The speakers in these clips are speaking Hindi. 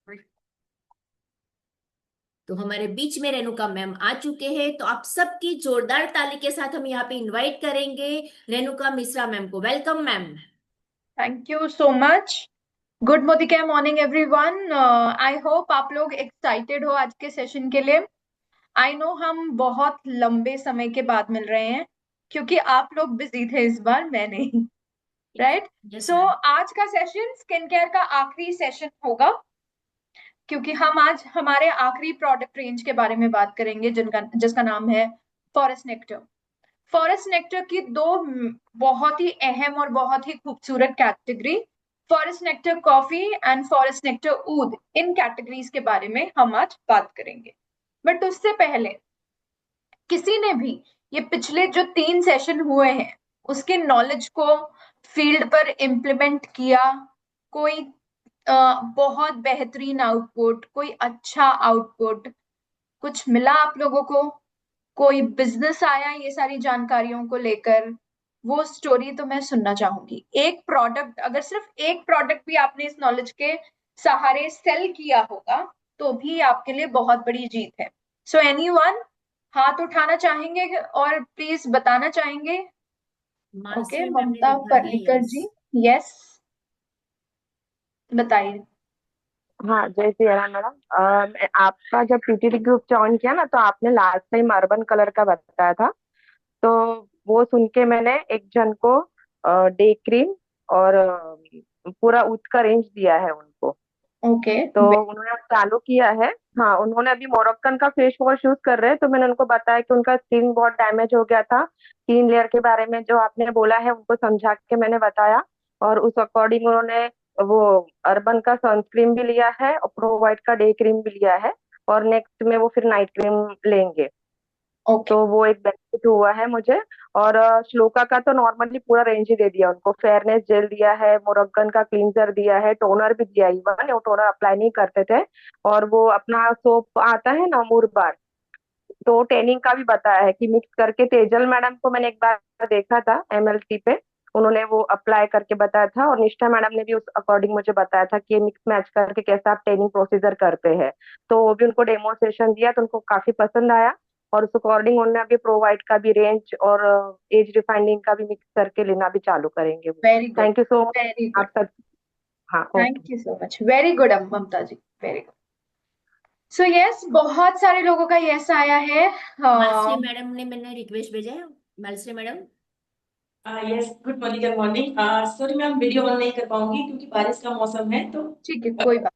तो हमारे बीच में रेणुका मैम आ चुके हैं, तो आप सबकी जोरदार ताली के साथ हम यहाँ पे इनवाइट करेंगे रेणुका मिश्रा मैम को। Welcome ma'am. Thank you so much. Good मोदिका मॉर्निंग एवरीवन। आई होप आप लोग एक्साइटेड हो आज के सेशन के लिए। आई नो हम बहुत लंबे समय के बाद मिल रहे हैं क्योंकि आप लोग बिजी थे इस बार, मैं नहीं। राइट। Yes so ma'am. आज का सेशन स्किन केयर का आखिरी सेशन होगा क्योंकि हम आज हमारे आखिरी प्रोडक्ट रेंज के बारे में बात करेंगे जिसका नाम है फॉरेस्ट नेक्टर। फॉरेस्ट नेक्टर की दो बहुत ही अहम और बहुत ही खूबसूरत category, forest nectar coffee and forest nectar oud, इन कैटेगरीज के बारे में हम आज बात करेंगे। बट उससे पहले किसी ने भी ये पिछले जो 3 सेशन हुए हैं उसके नॉलेज को फील्ड पर इम्प्लीमेंट किया? कोई बहुत बेहतरीन आउटपुट, कोई अच्छा आउटपुट कुछ मिला आप लोगों को? कोई बिजनेस आया ये सारी जानकारियों को लेकर? वो स्टोरी तो मैं सुनना चाहूंगी। एक प्रोडक्ट, अगर सिर्फ एक प्रोडक्ट भी आपने इस नॉलेज के सहारे सेल किया होगा तो भी आपके लिए बहुत बड़ी जीत है। सो एनीवन हाथ उठाना चाहेंगे और प्लीज बताना चाहेंगे? ओके, मालश्री मैम ने ममता लिखा है पर्लिकर यस। जी। यस, बताइए। हाँ, जय सिया राम मैडम। आपका जब पीटीटी ग्रुप ज्वाइन किया ना, तो आपने लास्ट टाइम अर्बन कलर का बताया था। तो वो सुन के मैंने एक जन को डे क्रीम और पूरा ऊद का रेंज दिया है उनको। ओके। तो उन्होंने अब चालू किया है। हाँ, उन्होंने अभी मोरक्कन का फेस वॉश यूज कर रहे हैं, तो मैंने उनको बताया कि उनका स्किन बहुत डैमेज हो गया था। 3 लेयर के बारे में जो आपने बोला है उनको समझा के मैंने बताया, और उस अकॉर्डिंग उन्होंने वो अर्बन का सनस्क्रीन भी लिया है और प्रो वाइट का डे क्रीम भी लिया है, और नेक्स्ट में वो फिर नाइट क्रीम लेंगे। ओके। तो वो एक बेनिफिट हुआ है मुझे। और श्लोका का तो नॉर्मली पूरा रेंज ही दे दिया उनको। फेयरनेस जेल दिया है, मोरक्कन का क्लींजर दिया है, टोनर भी दिया। इवन वो टोनर अप्लाई नहीं करते थे। और वो अपना सोप आता है ना मुरबार, तो टैनिंग का भी बताया है कि मिक्स करके। तेजल मैडम को मैंने एक बार देखा था एमएलटी पे, उन्होंने वो अप्लाई करके बताया था। और निष्ठा मैडम ने भी उस अकॉर्डिंग मुझे बताया था कि ये मिक्स मैच करके कैसा आप ट्रेनिंग प्रोसीजर करते हैं। तो वो भी उनको डेमोन्स्ट्रेशन दिया, तो उनको काफी पसंद आया। और उस अकॉर्डिंग उन्होंने अभी प्रोवाइड का भी रेंज और एज रिफाइंडिंग का भी मिक्स करके लेना भी चालू करेंगे वो। Very good. Thank you so much. Very good. आप सब। हाँ, okay. Thank you so much. Very good Mamta ji, very good. So yes, बहुत सारे लोगों का यस आया है। मालश्री मैडम ने मैंने रिक्वेस्ट भेजा है। Malshree madam. Yes, good morning morning. Sorry ma'am, video on नहीं कर पाऊंगी क्योंकि बारिश का मौसम है तो। ठीक है, कोई बात।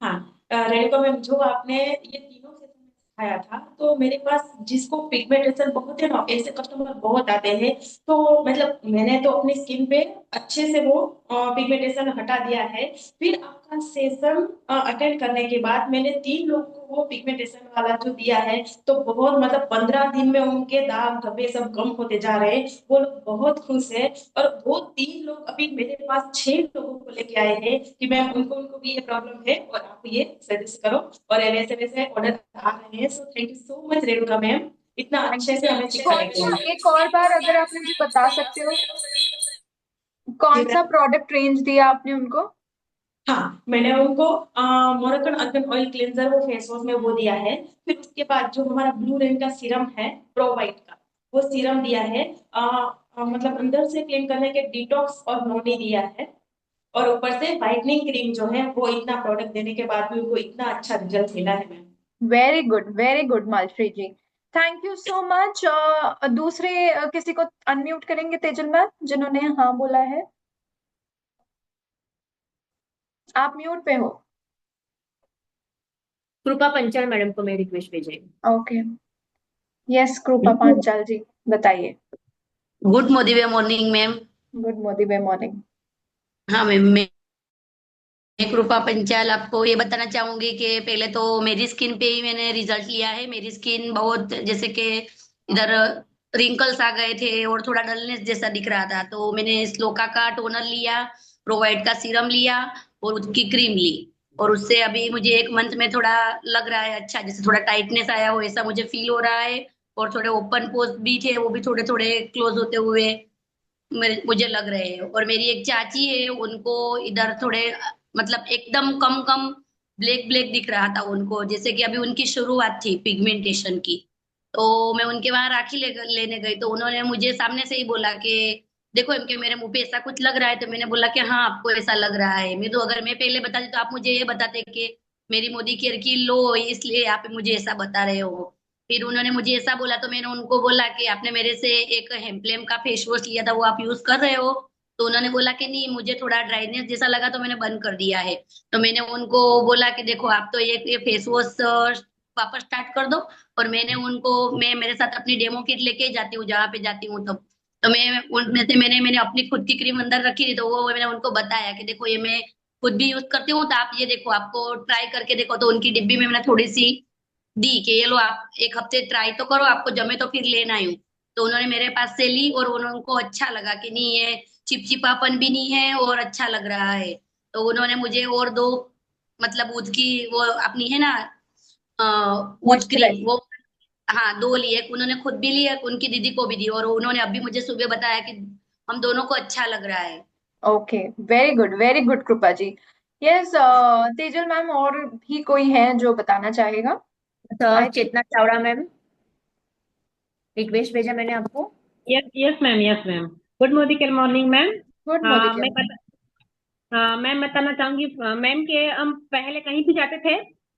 हाँ। रेणुका मैम, जो आपने ये तीनों सेशन में सिखाया था, तो मेरे पास जिसको पिगमेंटेशन बहुत है ना, ऐसे कस्टमर बहुत आते हैं। तो मतलब मैंने तो अपनी स्किन पे अच्छे से वो पिगमेंटेशन हटा दिया है। फिर आपका सेशन अटेंड करने के बाद मैंने 3 लोगों को वो पिगमेंटेशन वाला जो दिया है, तो बहुत मतलब 15 दिन में उनके दाग धब्बे सब कम होते जा रहे हैं। वो लोग बहुत खुश है। और वो 3 लोग अभी मेरे पास 6 लोगों को लेके आए हैं कि मैम उनको उनको भी ये प्रॉब्लम है और आप ये सजेस्ट करो। और वैसे वैसे ऑर्डर आ रहे हैं। So thank you so much Renuka ma'am, इतना थैंक अच्छे से यू। हमें सिखाने सॉरी के ना, लिए। एक और बार अगर आप मुझे बता सकते हो जी कौन सा मैम। प्रोडक्ट रेंज दिया आपने उनको? हाँ, मैंने उनको मोरक्कन अर्गन ऑयल क्लेंजर वो फेस वॉश में वो दिया है। फिर उसके बाद जो हमारा ब्लू रेंज का सीरम है प्रो वाइट का, वो सीरम दिया है। मतलब अंदर से क्लीन करने के डिटॉक्स और नोनी दिया है। और ऊपर से व्हाइटनिंग क्रीम जो है, वो इतना प्रोडक्ट देने के बाद भी उनको इतना अच्छा रिजल्ट मिला है ma'am. Very good Malashree ji. Thank you so much. दूसरे किसी को अनम्यूट करेंगे तेजल मैम जिन्होंने हाँ बोला है? आप म्यूट पे हो। कृपा पंचाल मैडम को मैं रिक्वेस्ट भेजे। ओके। यस, कृपा पांचाल जी, बताइए। Good morning ma'am. Good morning morning. हाँ मैम, मैं कृपा पंचाल आपको ये बताना चाहूंगी कि पहले तो मेरी स्किन पे ही मैंने रिजल्ट लिया है। मेरी स्किन बहुत जैसे कि इधर रिंकल्स आ गए थे और थोड़ा डलनेस जैसा दिख रहा था, तो मैंने स्लोका का टोनर लिया, प्रोवाइड का सीरम लिया और उसकी क्रीम ली। और उससे अभी मुझे एक मंथ में थोड़ा लग रहा है अच्छा, जैसे थोड़ा टाइटनेस आया हो ऐसा मुझे फील हो रहा है। और थोड़े ओपन पोर्स भी थे, वो भी थोड़े थोड़े क्लोज होते हुए मुझे लग रहे हैं। और मेरी एक चाची है, उनको इधर थोड़े मतलब एकदम कम कम ब्लैक ब्लैक दिख रहा था उनको, जैसे कि अभी उनकी शुरुआत थी पिगमेंटेशन की। तो मैं उनके वहां राखी लेने गई, तो उन्होंने मुझे सामने से ही बोला कि देखो इनके मेरे मुंह पे ऐसा कुछ लग रहा है। तो मैंने बोला कि हाँ आपको ऐसा लग रहा है। मैं तो अगर मैं पहले बताती तो आप मुझे ये बताते कि मेरी मोदी केयर की लो, इसलिए आप मुझे ऐसा बता रहे हो। फिर उन्होंने मुझे ऐसा बोला, तो मैंने उनको बोला कि आपने मेरे से एक हेम्पलेम का फेस वॉश लिया था, वो आप यूज कर रहे हो? तो उन्होंने बोला कि नहीं, मुझे थोड़ा ड्राइनेस जैसा लगा तो मैंने बंद कर दिया है। तो मैंने उनको बोला कि देखो आप तो ये फेस वॉश वापस स्टार्ट कर दो। और मैं मेरे साथ अपनी डेमो किट लेके जाती हूँ जहाँ पे जाती हूँ। तो मैं उनमें से मैंने अपनी खुद की क्रीम अंदर रखी थी, तो वो मैंने उनको बताया कि देखो ये मैं खुद भी यूज करती हूँ, तो आप ये देखो, आपको ट्राई करके देखो। तो उनकी डिब्बी में मैंने थोड़ी सी दी कि ये लो, आप एक हफ्ते ट्राई तो करो, आपको जमे तो फिर लेना ही। तो उन्होंने मेरे पास से ली और उनको अच्छा लगा कि नहीं, ये चिपचिपापन भी नहीं है और अच्छा लग रहा है। तो उन्होंने मुझे और दो, मतलब ऊद की वो अपनी है ना, ऊद क्रीम, मॉइस्चराइजर। वो हाँ दो ली। एक उन्होंने खुद भी ली, एक उनकी दीदी को भी दी, और उन्होंने अभी मुझे सुबह बताया कि हम दोनों को अच्छा लग रहा है। ओके, वेरी गुड कृपा जी। यस, तेजल मैम, और भी कोई है जो बताना चाहेगा? तो I think. Chetna Chawda ma'am, request भेजा मैंने आपको। Yes yes ma'am, yes ma'am. Good morning ma'am. Good हाँ मोदी। मैं बताना चाहूंगी मैम कि हम पहले कहीं भी जाते थे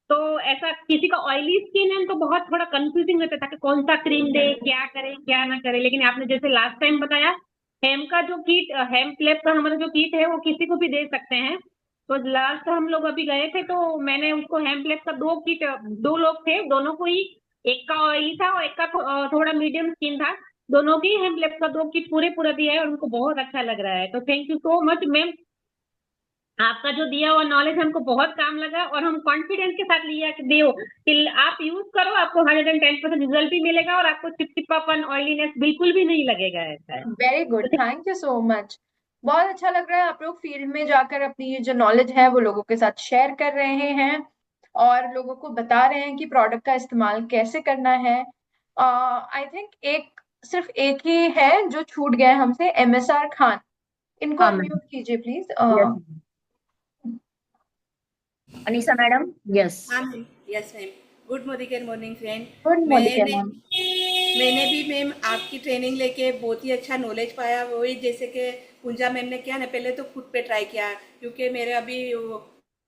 तो ऐसा किसी का ऑयली स्किन है तो बहुत थोड़ा कंफ्यूजिंग रहता था कि कौन सा क्रीम दे, क्या करे क्या ना करे। लेकिन आपने जैसे लास्ट टाइम बताया, हेम का जो किट, हेम प्लेप का हमारा जो किट है वो किसी को भी दे सकते हैं। तो लास्ट हम लोग अभी गए थे तो मैंने उसको हेम प्लेप का दो किट, दो लोग थे, दोनों को ही, एक का ऑयली था और एक का थोड़ा मीडियम स्किन था। दोनों की हेम प्लेप का दो किट पूरे पूरा दिया है और उनको बहुत अच्छा लग रहा है। तो thank you so much ma'am, आपका जो दिया हुआ नॉलेज हमको बहुत काम लगा और हम कॉन्फिडेंस के साथ लिया कि दियो कि आप यूज करो, आपको 110% रिजल्ट भी मिलेगा और आपको चिपचिपापन, ऑयलीनेस बिल्कुल भी नहीं लगेगा। ऐसा है। वेरी गुड, तो थैंक यू सो मच। बहुत अच्छा लग रहा है, आप लोग फील्ड में जाकर अपनी ये जो नॉलेज है वो लोगों के साथ शेयर कर रहे हैं और लोगों को बता रहे हैं कि प्रोडक्ट का इस्तेमाल कैसे करना है। आई थिंक एक, सिर्फ एक ही है जो छूट गया है हमसे, MSR खान। इनको हाँ मैम। अनम्यूट कीजिए please. Yes. Anisa madam. Yes. हाँ ma'am. Yes ma'am. Good morning friend. Good morning मैंने मैम। मैंने भी मैम आपकी ट्रेनिंग लेके बहुत ही अच्छा नॉलेज पाया। वही जैसे कि पूजा मैम ने किया ना, पहले तो खुद पे ट्राई किया क्योंकि मेरे अभी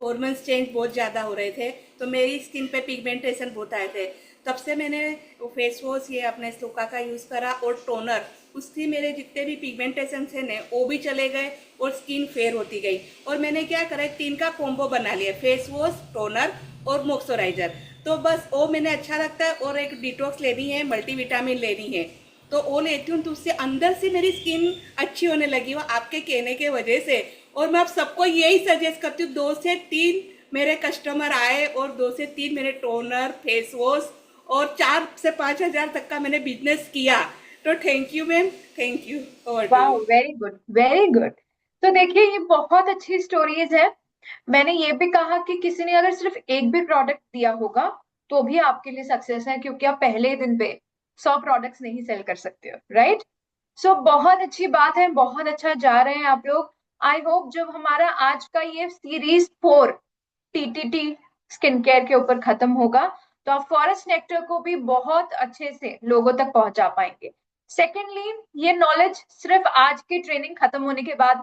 हॉर्मोन्स चेंज बहुत ज़्यादा हो रहे थे, तो मेरी स्किन पे पिगमेंटेशन बहुत आए थे। तब से मैंने वो फेस वॉश ये अपने स्लोका का यूज़ करा और टोनर, उससे मेरे जितने भी पिगमेंटेशन थे ना वो भी चले गए और स्किन फेयर होती गई। और मैंने क्या करा, तीन का कॉम्बो बना लिया, फेस वॉश, टोनर और मॉइस्चराइजर। तो बस वो मैंने अच्छा लगता है। और एक डिटॉक्स लेनी है, मल्टीविटामिन लेनी है, तो वो लेती हूँ, तो उससे अंदर से मेरी स्किन अच्छी होने लगी, वो आपके कहने के वजह से। और मैं आप सबको यही सजेस्ट करती हूँ, 2 से 3 मेरे कस्टमर आए और 2 से 3 मेरे टोनर, फेस वॉश और 4 से 5 हज़ार तक का मैंने बिजनेस किया। तो thank you ma'am, thank you. Over to वाह, you. Very good very good. तो देखिए, ये बहुत अच्छी स्टोरीज है। मैंने ये भी कहा कि किसी ने अगर सिर्फ एक भी प्रोडक्ट दिया होगा तो भी आपके लिए सक्सेस है, क्योंकि आप पहले ही दिन पे 100 प्रोडक्ट्स नहीं सेल कर सकते हो, राइट? सो बहुत अच्छी बात है, बहुत अच्छा जा रहे हैं आप लोग। आई होप जब हमारा आज का ये सीरीज 4 TTT स्किन केयर के ऊपर खत्म होगा तो आप फॉरेस्ट नेक्टर को भी बहुत अच्छे से लोगों तक पहुंचा पाएंगे। सेकेंडली, ये नॉलेज सिर्फ आज की ट्रेनिंग खत्म होने के बाद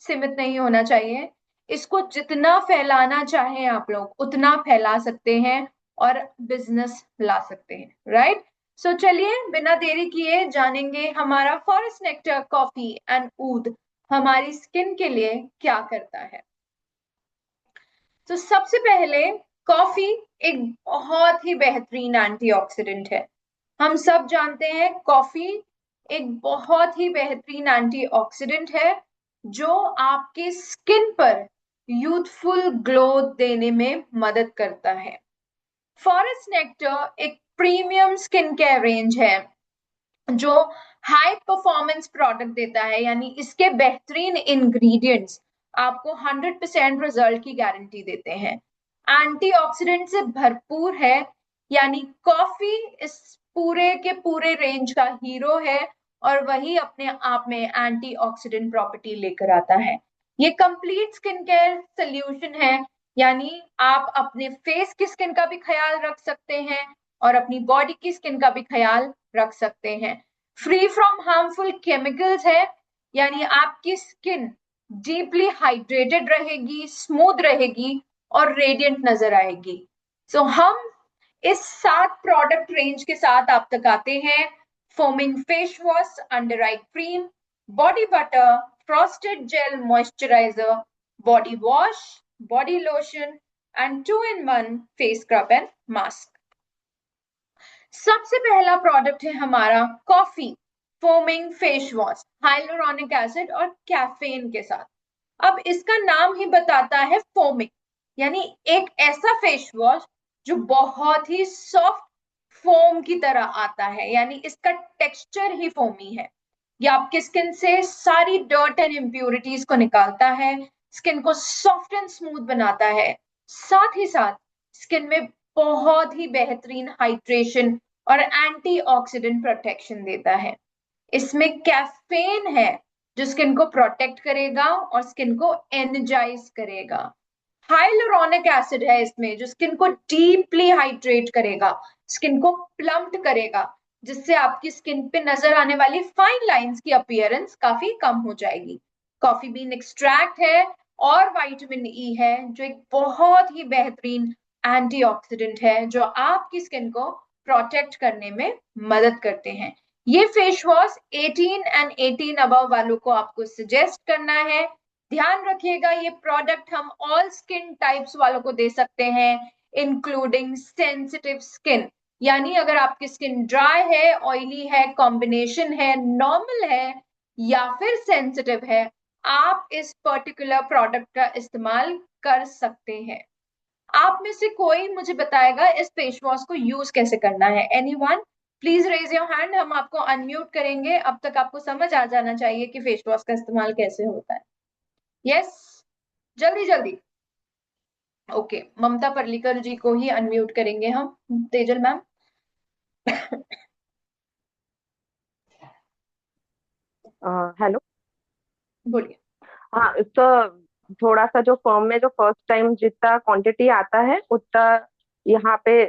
सीमित नहीं होना चाहिए। इसको जितना फैलाना चाहें आप लोग उतना फैला सकते हैं और बिजनेस ला सकते हैं, राइट? सो चलिए, बिना देरी किए जानेंगे हमारा फॉरेस्ट नेक्टर कॉफी एंड ऊद हमारी स्किन के लिए क्या करता है। तो सबसे पहले, कॉफी एक बहुत ही बेहतरीन एंटीऑक्सीडेंट है। हम सब जानते हैं कॉफी एक बहुत ही बेहतरीन एंटीऑक्सीडेंट है जो आपके स्किन पर यूथफुल ग्लो देने में मदद करता है। फॉरेस्ट नेक्टर एक प्रीमियम स्किन केयर रेंज है जो हाई परफॉर्मेंस प्रोडक्ट देता है, यानी इसके बेहतरीन इंग्रेडिएंट्स आपको 100% रिजल्ट की गारंटी देते हैं। एंटीऑक्सीडेंट से भरपूर है, यानी कॉफी इस पूरे के पूरे रेंज का हीरो है और वही अपने आप में एंटीऑक्सीडेंट प्रॉपर्टी लेकर आता है। ये कंप्लीट स्किन केयर सोल्यूशन है यानी आप अपने फेस की स्किन का भी ख्याल रख सकते हैं और अपनी बॉडी की स्किन का भी ख्याल रख सकते हैं। फ्री फ्रॉम हार्मफुल केमिकल्स है, यानी आपकी स्किन डीपली हाइड्रेटेड रहेगी, स्मूथ रहेगी और रेडियंट नजर आएगी। सो हम इस 7 प्रोडक्ट रेंज के साथ आप तक आते हैं। Foaming face wash, under eye cream, body butter, frosted gel moisturiser, body wash, body lotion and 2-in-1 face scrub and mask। सबसे पहला प्रोडक्ट है हमारा coffee foaming face wash, hyaluronic acid और कैफीन के साथ। अब इसका नाम ही बताता है फोमिंग, यानी एक ऐसा फेस वॉश जो बहुत ही सॉफ्ट फोम की तरह आता है, यानी इसका टेक्सचर ही फोमी है। ये आपकी स्किन से सारी डर्ट एंड इम्प्यूरिटीज को निकालता है, स्किन को सॉफ्ट एंड स्मूथ बनाता है, साथ ही साथ स्किन में बहुत ही बेहतरीन हाइड्रेशन और एंटीऑक्सीडेंट प्रोटेक्शन देता है। इसमें कैफीन है जो स्किन को प्रोटेक्ट करेगा और स्किन को एनर्जाइज करेगा। हाइलुरोनिक एसिड है इसमें जो स्किन को डीपली हाइड्रेट करेगा, स्किन को प्लम्प्ड करेगा, जिससे आपकी स्किन पे नजर आने वाली फाइन लाइंस की अपीयरेंस काफी कम हो जाएगी। कॉफी बीन एक्सट्रैक्ट है और विटामिन ई है जो एक बहुत ही बेहतरीन एंटीऑक्सीडेंट है जो आपकी स्किन को प्रोटेक्ट करने में मदद करते हैं। ये फेस वॉश 18 एंड 18 अबव वालों को आपको सजेस्ट करना है। ध्यान रखिएगा ये प्रोडक्ट हम ऑल स्किन टाइप्स वालों को दे सकते हैं, इंक्लूडिंग सेंसिटिव स्किन, यानी अगर आपकी स्किन ड्राई है, ऑयली है, कॉम्बिनेशन है, नॉर्मल है या फिर सेंसिटिव है, आप इस पर्टिकुलर प्रोडक्ट का इस्तेमाल कर सकते हैं। आप में से कोई मुझे बताएगा इस फेस वॉश को यूज कैसे करना है? Anyone please raise your hand, हम आपको अनम्यूट करेंगे। अब तक आपको समझ आ जाना चाहिए कि फेस वॉश का इस्तेमाल कैसे होता है। यस, जल्दी जल्दी। ओके, ममता पर्लिकर जी को ही अनम्यूट करेंगे हम। Tejal ma'am hello. बोलिए। हाँ, तो थोड़ा सा जो फॉर्म में जो फर्स्ट टाइम जितना क्वांटिटी आता है उतना यहाँ पे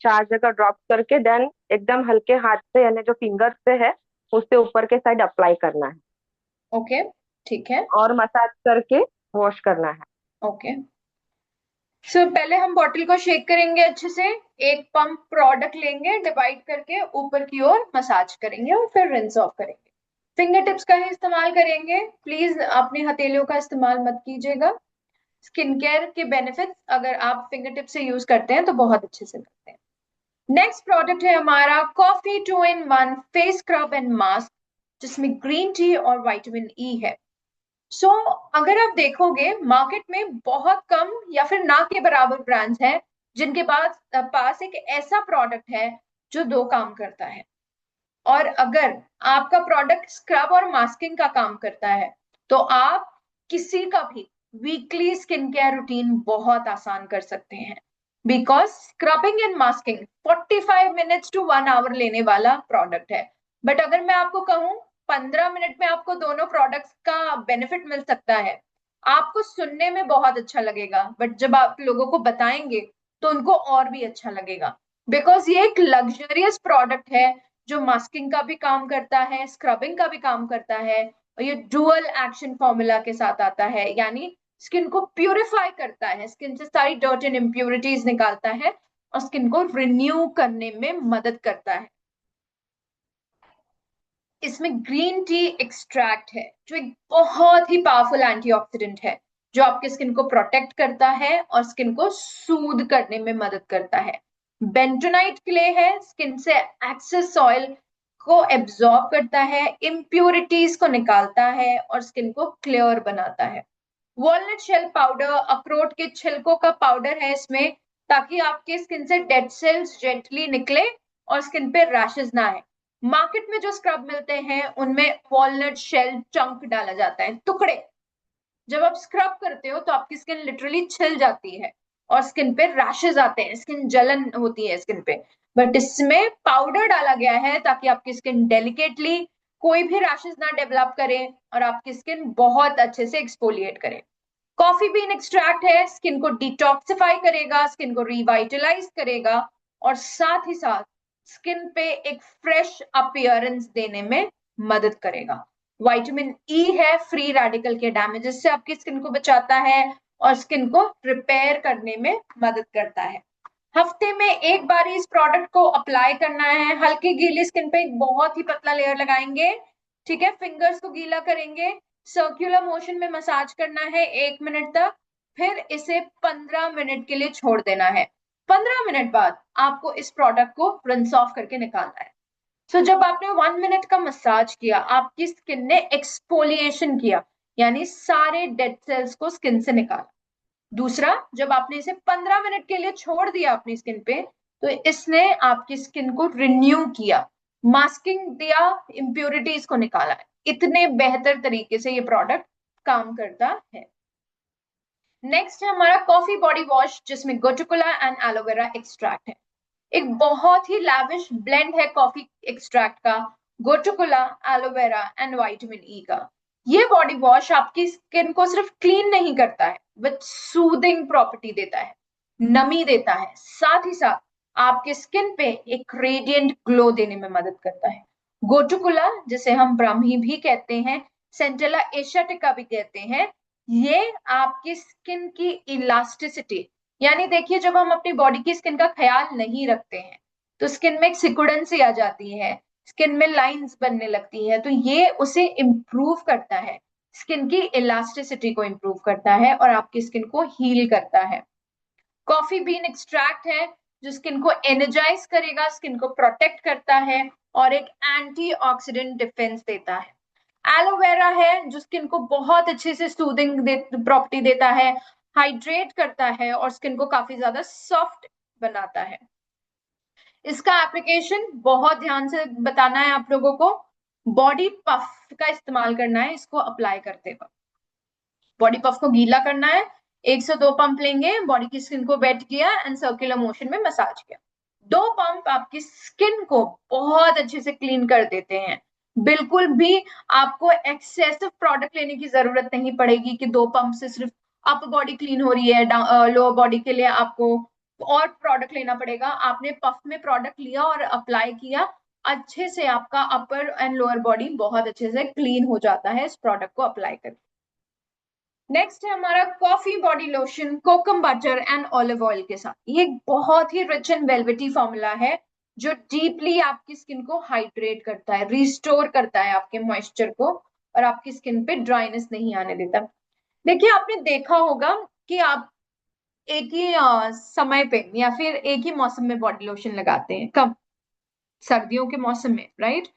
4 जगह ड्रॉप करके देन एकदम हल्के हाथ से यानी जो फिंगर से है उससे ऊपर के साइड अप्लाई करना है ओके, ठीक है। और मसाज करके वॉश करना है। ओके, सो पहले हम बॉटल को शेक करेंगे अच्छे से, एक पंप प्रोडक्ट लेंगे, डिवाइड करके ऊपर की ओर मसाज करेंगे और फिर रिंस ऑफ करेंगे। फिंगर टिप्स का ही इस्तेमाल करेंगे, प्लीज अपनी हथेलियों का इस्तेमाल मत कीजिएगा। स्किन केयर के बेनिफिट्स अगर आप फिंगर टिप से यूज करते हैं तो बहुत अच्छे से करते हैं। नेक्स्ट प्रोडक्ट है हमारा coffee 2-in-1 face scrub and mask, जिसमें ग्रीन टी और विटामिन ई है। सो अगर आप देखोगे मार्केट में बहुत कम या फिर ना के बराबर ब्रांड्स हैं जिनके पास एक ऐसा प्रोडक्ट है जो 2 काम करता है। और अगर आपका प्रोडक्ट स्क्रब और मास्किंग का काम करता है तो आप किसी का भी वीकली स्किन केयर रूटीन बहुत आसान कर सकते हैं, because scrubbing and masking 45 minutes to 1 hour लेने वाला प्रोडक्ट है। बट अगर मैं आपको कहूं 15 मिनट में आपको दोनों प्रोडक्ट्स का बेनिफिट मिल सकता है, आपको सुनने में बहुत अच्छा लगेगा, बट जब आप लोगों को बताएंगे तो उनको और भी अच्छा लगेगा, बिकॉज ये एक लग्जरियस प्रोडक्ट है जो मास्किंग का भी काम करता है, स्क्रबिंग का भी काम करता है, और ये डुअल एक्शन फॉर्मूला के साथ आता है, यानी स्किन को प्यूरिफाई करता है, स्किन से सारी डर्ट एंड इम्प्यूरिटीज निकालता है और स्किन को रिन्यू करने में मदद करता है। इसमें ग्रीन टी एक्सट्रैक्ट है जो एक बहुत ही पावरफुल एंटीऑक्सीडेंट है जो आपके स्किन को प्रोटेक्ट करता है और स्किन को सूद करने में मदद करता है। बेंटोनाइट क्ले है, स्किन से एक्सेस ऑयल को एब्जॉर्ब करता है, इम्प्यूरिटीज को निकालता है और स्किन को क्लियर बनाता है। वॉलनट शेल पाउडर, अखरोट के छिलकों का पाउडर है इसमें, ताकि आपके स्किन से डेड सेल्स जेंटली निकले और स्किन पे रैशेस ना आए। मार्केट में जो स्क्रब मिलते हैं उनमें वॉलनट शेल चंक डाला जाता है, टुकड़े। जब आप स्क्रब करते हो तो आपकी स्किन लिटरली छिल जाती है और स्किन पे रैशेस आते हैं, स्किन जलन होती है स्किन पे। बट इसमें पाउडर डाला गया है ताकि आपकी स्किन डेलिकेटली कोई भी रैशेस ना डेवलप करे और आपकी स्किन बहुत अच्छे से एक्सफोलिएट करे। कॉफी बीन एक्सट्रैक्ट है, स्किन को डिटॉक्सिफाई करेगा, स्किन को रिवाइटलाइज करेगा और साथ ही साथ स्किन पे एक फ्रेश अपीयरेंस देने में मदद करेगा। विटामिन ई है, फ्री रेडिकल के डैमेजेस से आपकी स्किन को बचाता है और स्किन को रिपेयर करने में मदद करता है। हफ्ते में एक बार इस प्रोडक्ट को अप्लाई करना है। हल्की गीली स्किन पे एक बहुत ही पतला लेयर लगाएंगे, ठीक है, फिंगर्स को गीला करेंगे, सर्कुलर मोशन में मसाज करना है 1 मिनट तक, फिर इसे 15 मिनट के लिए छोड़ देना है। 15 मिनट बाद आपको इस प्रोडक्ट को रिंस ऑफ करके निकालना है। सो जब आपने 1 मिनट का मसाज किया, आपकी स्किन ने एक्सफोलिएशन किया, यानी सारे डेड सेल्स को स्किन से निकाला। दूसरा, जब आपने इसे 15 मिनट के लिए छोड़ दिया अपनी स्किन पे, तो इसने आपकी स्किन को रिन्यू किया, मास्किंग दिया, इंप्योरिटीज को निकाला। इतने बेहतर तरीके से ये प्रोडक्ट काम करता है। नेक्स्ट है हमारा कॉफी बॉडी वॉश, जिसमें गोटुकोला एंड एलोवेरा एक्सट्रैक्ट है। एक बहुत ही लैविश ब्लेंड है कॉफी एक्सट्रैक्ट का, गोटुकोला, एलोवेरा एंड विटामिन ई का। ये बॉडी वॉश आपकी स्किन को सिर्फ क्लीन नहीं करता है, बट सूदिंग प्रॉपर्टी देता है, नमी देता है, साथ ही साथ आपके स्किन पे एक रेडिएंट ग्लो देने में मदद करता है। गोटुकोला, जिसे हम ब्राह्मी भी कहते हैं, सेंटेला एशियाटिका भी कहते हैं, ये आपकी स्किन की इलास्टिसिटी, यानी देखिए जब हम अपनी बॉडी की स्किन का ख्याल नहीं रखते हैं तो स्किन में एक सिकुड़न सी आ जाती है, स्किन में लाइंस बनने लगती है, तो ये उसे इम्प्रूव करता है, स्किन की इलास्टिसिटी को इम्प्रूव करता है और आपकी स्किन को हील करता है। कॉफी बीन एक्सट्रैक्ट है जो स्किन को एनर्जाइज करेगा, स्किन को प्रोटेक्ट करता है और एक एंटीऑक्सीडेंट डिफेंस देता है। एलोवेरा है जो स्किन को बहुत अच्छे से सूदिंग प्रॉपर्टी देता है, हाइड्रेट करता है और स्किन को काफी ज्यादा सॉफ्ट बनाता है। इसका एप्लीकेशन बहुत ध्यान से बताना है आप लोगों को, बॉडी पफ का इस्तेमाल करना है इसको अप्लाई करते वक्त। बॉडी पफ को गीला करना है, 1 से 2 पंप लेंगे, बॉडी की स्किन को वेट किया एंड सर्कुलर मोशन में मसाज किया। 2 पंप आपकी स्किन को बहुत अच्छे से क्लीन कर देते हैं। बिल्कुल भी आपको एक्सेसिव प्रोडक्ट लेने की जरूरत नहीं पड़ेगी कि 2 पंप से सिर्फ अपर बॉडी क्लीन हो रही है, लोअर बॉडी के लिए आपको और प्रोडक्ट लेना पड़ेगा। आपने पफ में प्रोडक्ट लिया और अप्लाई किया, अच्छे से आपका अपर एंड लोअर बॉडी बहुत अच्छे से क्लीन हो जाता है इस प्रोडक्ट को अप्लाई करके। नेक्स्ट है हमारा coffee body lotion kokum butter and olive oil के साथ। ये बहुत ही रिच एंड वेलवेटी फॉर्मूला है जो डीपली आपकी स्किन को हाइड्रेट करता है, रिस्टोर करता है आपके मॉइस्चर को और आपकी स्किन पे ड्राइनेस नहीं आने देता। देखिए आपने देखा होगा कि आप एक ही समय पे या फिर एक ही मौसम में बॉडी लोशन लगाते हैं, कब? सर्दियों के मौसम में, राइट?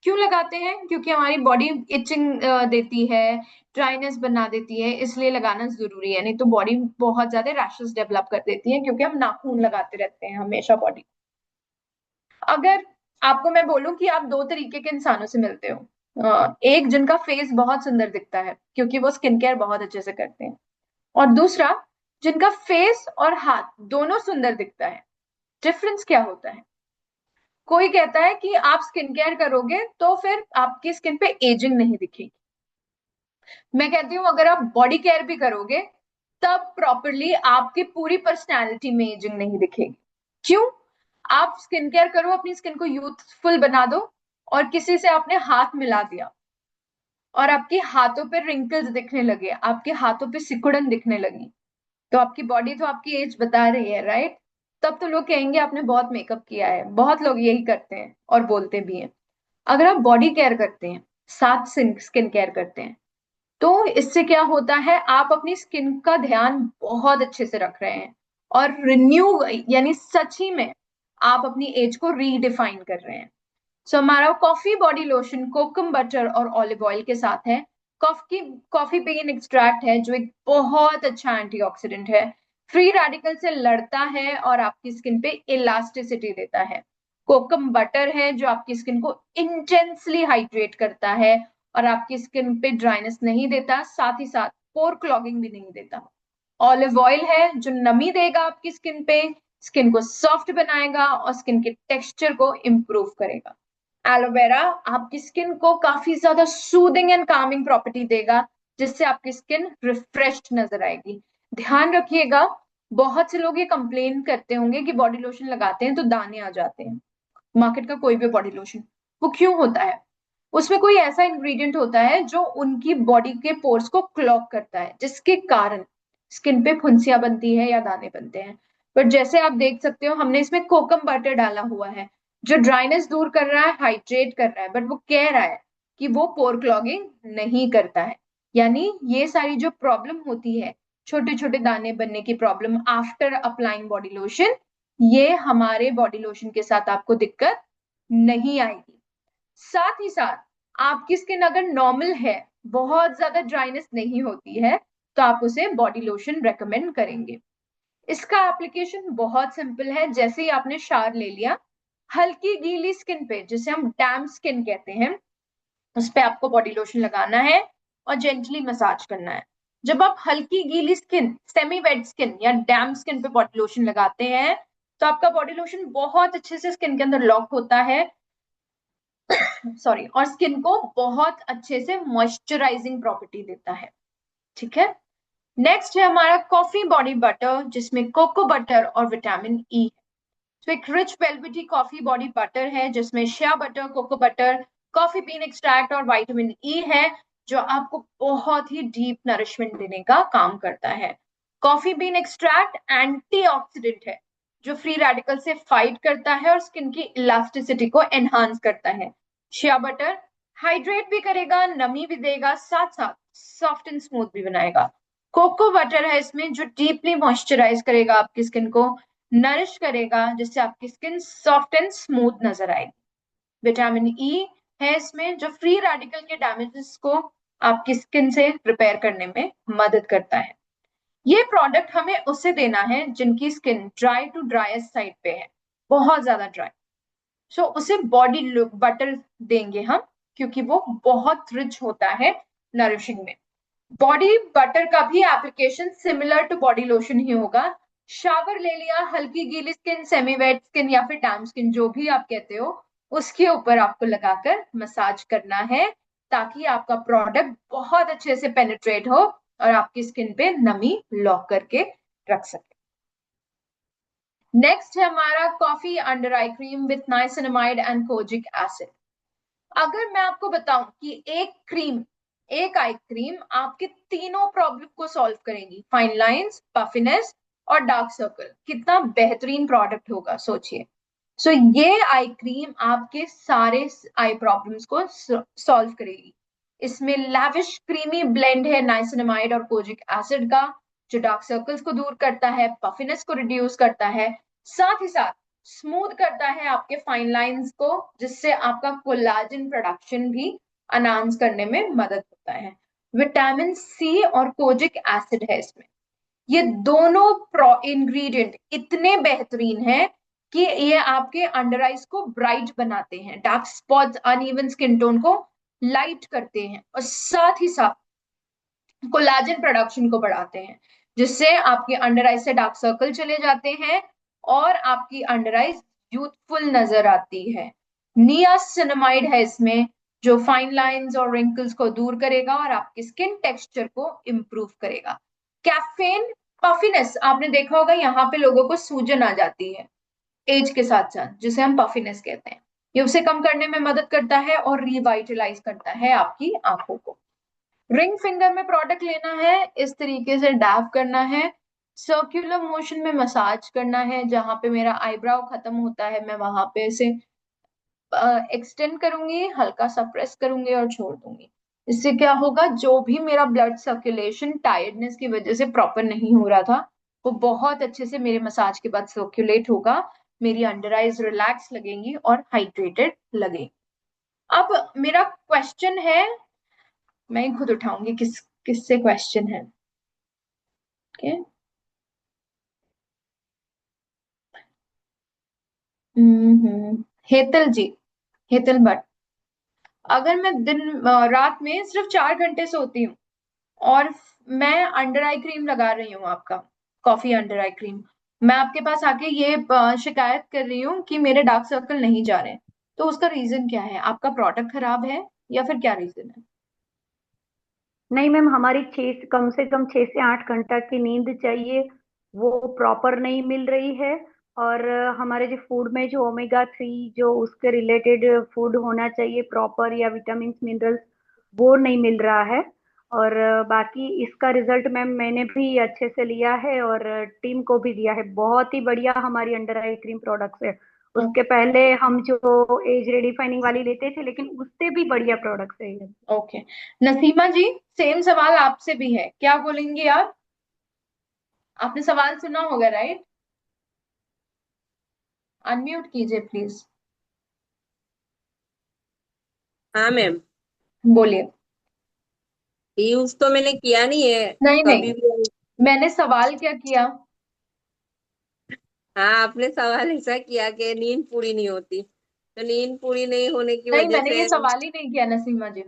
क्यों लगाते हैं? क्योंकि हमारी बॉडी इचिंग देती है, ड्राइनेस बना देती है, इसलिए लगाना जरूरी है, नहीं तो बॉडी बहुत ज्यादा रैशेस डेवलप कर देती है क्योंकि हम नाखून लगाते रहते हैं हमेशा बॉडी। अगर आपको मैं बोलूं कि आप 2 तरीके के इंसानों से मिलते हो, एक जिनका फेस बहुत सुंदर दिखता है क्योंकि वो स्किन केयर बहुत अच्छे से करते हैं, और दूसरा जिनका फेस और हाथ दोनों सुंदर दिखता है। डिफरेंस क्या होता है? कोई कहता है कि आप स्किन केयर करोगे तो फिर आपकी स्किन पे एजिंग नहीं दिखेगी। मैं कहती हूँ अगर आप बॉडी केयर भी करोगे तब प्रॉपरली आपकी पूरी पर्सनैलिटी में एजिंग नहीं दिखेगी। क्यों? आप स्किन केयर करो, अपनी स्किन को यूथफुल बना दो और किसी से आपने हाथ मिला दिया और आपके हाथों पे रिंकल्स दिखने लगे, आपके हाथों पे सिकुड़न दिखने लगी, तो आपकी बॉडी तो आपकी एज बता रही है, राइट? तब तो लोग कहेंगे आपने बहुत मेकअप किया है। बहुत लोग यही करते हैं और बोलते भी हैं। अगर आप बॉडी केयर करते हैं साथ स्किन केयर करते हैं तो इससे क्या होता है, आप अपनी स्किन का ध्यान बहुत अच्छे से रख रहे हैं और रिन्यू, यानी सच ही में आप अपनी एज को रीडिफाइन कर रहे हैं। सो हमारा कॉफी बॉडी लोशन कोकम बटर और ऑलिव ऑयल के साथ है। कॉफी बीन एक्सट्रैक्ट है जो एक बहुत अच्छा एंटीऑक्सीडेंट है, फ्री रेडिकल से लड़ता है और आपकी स्किन पे इलास्टिसिटी देता है। कोकम बटर है जो आपकी स्किन को इंटेंसली हाइड्रेट करता है और आपकी स्किन पे ड्राइनेस नहीं देता, साथ ही साथ पोर क्लॉगिंग भी नहीं देता। ऑलिव ऑयल है जो नमी देगा आपकी स्किन पे, स्किन को सॉफ्ट बनाएगा और स्किन के टेक्सचर को इम्प्रूव करेगा। एलोवेरा आपकी स्किन को काफी ज्यादा सूदिंग एंड कामिंग प्रॉपर्टी देगा, जिससे आपकी स्किन रिफ्रेश्ड नजर आएगी। ध्यान रखिएगा, बहुत से लोग ये कंप्लेन करते होंगे कि बॉडी लोशन लगाते हैं तो दाने आ जाते हैं। मार्केट का कोई भी बॉडी लोशन, वो क्यों होता है? उसमें कोई ऐसा इंग्रेडिएंट होता है जो उनकी बॉडी के पोर्स को क्लॉग करता है, जिसके कारण स्किन पे फुंसियां बनती है या दाने बनते हैं। पर जैसे आप देख सकते हो, हमने इसमें कोकम बटर डाला हुआ है जो ड्राइनेस दूर कर रहा है, हाइड्रेट कर रहा है, बट वो कह रहा है कि वो पोर क्लॉगिंग नहीं करता है। यानी ये सारी जो प्रॉब्लम होती है, छोटे छोटे दाने बनने की problem after applying body lotion, ये हमारे बॉडी लोशन के साथ आपको दिक्कत नहीं आएगी। साथ ही साथ आपकी स्किन अगर नॉर्मल है, बहुत ज्यादा ड्राइनेस नहीं होती है, तो आप उसे बॉडी लोशन रेकमेंड करेंगे। इसका एप्लीकेशन बहुत सिंपल है। जैसे ही आपने शावर ले लिया, हल्की गीली स्किन पे, जिसे हम डैम्प स्किन कहते हैं, उस पे आपको बॉडी लोशन लगाना है और जेंटली मसाज करना है। जब आप हल्की गीली स्किन, सेमी वेट स्किन या डैम्प स्किन पे बॉडी लोशन लगाते हैं, तो आपका बॉडी लोशन बहुत अच्छे से स्किन के अंदर लॉक होता है, सॉरी, और स्किन को बहुत अच्छे से मॉइस्चराइजिंग प्रॉपर्टी देता है। ठीक है। नेक्स्ट है हमारा कॉफी बॉडी बटर, जिसमें कोको बटर और विटामिन ई है। तो एक rich velvety coffee body butter है जिसमें shea butter, cocoa butter, coffee bean extract और विटामिन ई है, जो आपको बहुत ही डीप नरिशमेंट देने का काम करता है। कॉफी बीन एक्सट्रैक्ट एंटीऑक्सीडेंट है जो फ्री रेडिकल से फाइट करता है और स्किन की इलास्टिसिटी को एनहांस करता है। शिया बटर हाइड्रेट भी करेगा, नमी भी देगा, साथ साथ सॉफ्ट एंड स्मूथ भी बनाएगा। कोको बटर है इसमें जो डीपली मॉइस्चराइज करेगा आपकी स्किन को, नरिश करेगा, जिससे आपकी स्किन सॉफ्ट एंड स्मूथ नजर आएगी। विटामिन ई है इसमें जो फ्री रेडिकल के डैमेजेस को आपकी स्किन से रिपेयर करने में मदद करता है। ये प्रोडक्ट हमें उसे देना है जिनकी skin dry to driest side पे है, बहुत ज्यादा ड्राई। सो उसे बॉडी बटर देंगे हम, क्योंकि वो बहुत रिच होता है नरिशिंग में। बॉडी बटर का भी application similar to body lotion ही होगा। शावर ले लिया, हल्की गीली स्किन, सेमी वेट स्किन या फिर डैम स्किन, जो भी आप कहते हो, उसके ऊपर आपको लगाकर मसाज करना है, ताकि आपका प्रोडक्ट बहुत अच्छे से पेनिट्रेट हो और आपकी स्किन पे नमी लॉक करके रख सके। नेक्स्ट है हमारा coffee under eye cream with niacinamide and kojic acid. अगर मैं आपको बताऊं कि एक आई क्रीम आपके तीनों प्रॉब्लम को सॉल्व करेगी, फाइन लाइंस, पफिनेस और डार्क सर्कल, कितना बेहतरीन प्रोडक्ट होगा सोचिए। सो ये आई क्रीम आपके सारे आई प्रॉब्लम्स को सॉल्व करेगी। इसमें लैविश क्रीमी ब्लेंड है नाइसिनामाइड और कोजिक एसिड का, जो डार्क सर्कल्स को दूर करता है, पफिनेस को रिड्यूस करता है, साथ ही साथ स्मूथ करता है आपके फाइन लाइंस को, जिससे आपका कोलाजन प्रोडक्शन भी अनाउंस करने में मदद होता है। विटामिन सी और कोजिक एसिड है इसमें। ये दोनों इंग्रेडिएंट इतने बेहतरीन हैं कि ये आपके अंडर आइज को ब्राइट बनाते हैं, dark spots, uneven skin tone को लाइट करते हैं, और साथ ही साथ कोलाजन प्रोडक्शन को बढ़ाते हैं, जिससे आपके अंडर आइज से डार्क सर्कल चले जाते हैं और आपकी अंडर आइज यूथफुल नजर आती है। नियासिनामाइड है इसमें, जो फाइन लाइंस और रिंकल्स को दूर करेगा और आपकी स्किन टेक्सचर को इंप्रूव करेगा। कैफीन, पफिनेस, आपने देखा होगा यहाँ पे लोगों को सूजन आ जाती है एज के साथ साथ, जिसे हम पफिनेस कहते हैं। ये उसे कम करने में मदद करता है और रिवाइटलाइज करता है आपकी आंखों को। रिंग फिंगर में प्रोडक्ट लेना है, इस तरीके से डैब करना है, सर्कुलर मोशन में मसाज करना है, जहां पे मेरा आईब्राउ खत्म होता है मैं वहां पे इसे एक्सटेंड करूंगी, हल्का सा प्रेस करूंगी और छोड़ दूंगी। इससे क्या होगा, जो भी मेरा ब्लड सर्कुलेशन टायर्डनेस की वजह से प्रॉपर नहीं हो रहा था, वो बहुत अच्छे से मेरे मसाज के बाद सर्कुलेट होगा, मेरी अंडर आइज रिलैक्स लगेंगी और हाइड्रेटेड लगेगी। अब मेरा क्वेश्चन है, मैं खुद उठाऊंगी किससे क्वेश्चन है। okay? हेतल जी, हेतल भट्ट, अगर मैं रात में सिर्फ 4 घंटे सोती हूँ और मैं अंडर आई क्रीम लगा रही हूँ, आपका कॉफी अंडर आई क्रीम, मैं आपके पास आके ये शिकायत कर रही हूँ कि मेरे डार्क सर्कल नहीं जा रहे, तो उसका रीजन क्या है? आपका प्रोडक्ट खराब है या फिर क्या रीजन है? नहीं मैम, हमारी कम से कम 6 से 8 घंटा की नींद चाहिए, वो प्रॉपर नहीं मिल रही है। और हमारे जो फूड में जो ओमेगा 3 जो उसके रिलेटेड फूड होना चाहिए प्रॉपर, या विटामिन मिनरल्स, वो नहीं मिल रहा है। और बाकी इसका रिजल्ट मैम मैंने भी अच्छे से लिया है और टीम को भी दिया है। बहुत ही बढ़िया हमारी अंडर आई क्रीम प्रोडक्ट्स है। उसके पहले हम जो एज रिडिफाइनिंग वाली लेते थे, लेकिन उससे भी बढ़िया प्रोडक्ट्स है ये। ओके, नसीमा जी, सेम सवाल आपसे भी है, क्या बोलेंगे आप? आपने सवाल सुना होगा, राइट? अनम्यूट कीजिए प्लीज। हाँ मैम, बोलिए। यूज तो मैंने किया नहीं है नहीं नहीं, कभी भी। मैंने सवाल क्या किया? हाँ, आपने सवाल ऐसा किया कि नींद पूरी नहीं होती, तो नींद पूरी नहीं होने की नहीं, वजह मैंने ये से। सवाल ही नहीं किया नसीमा जी।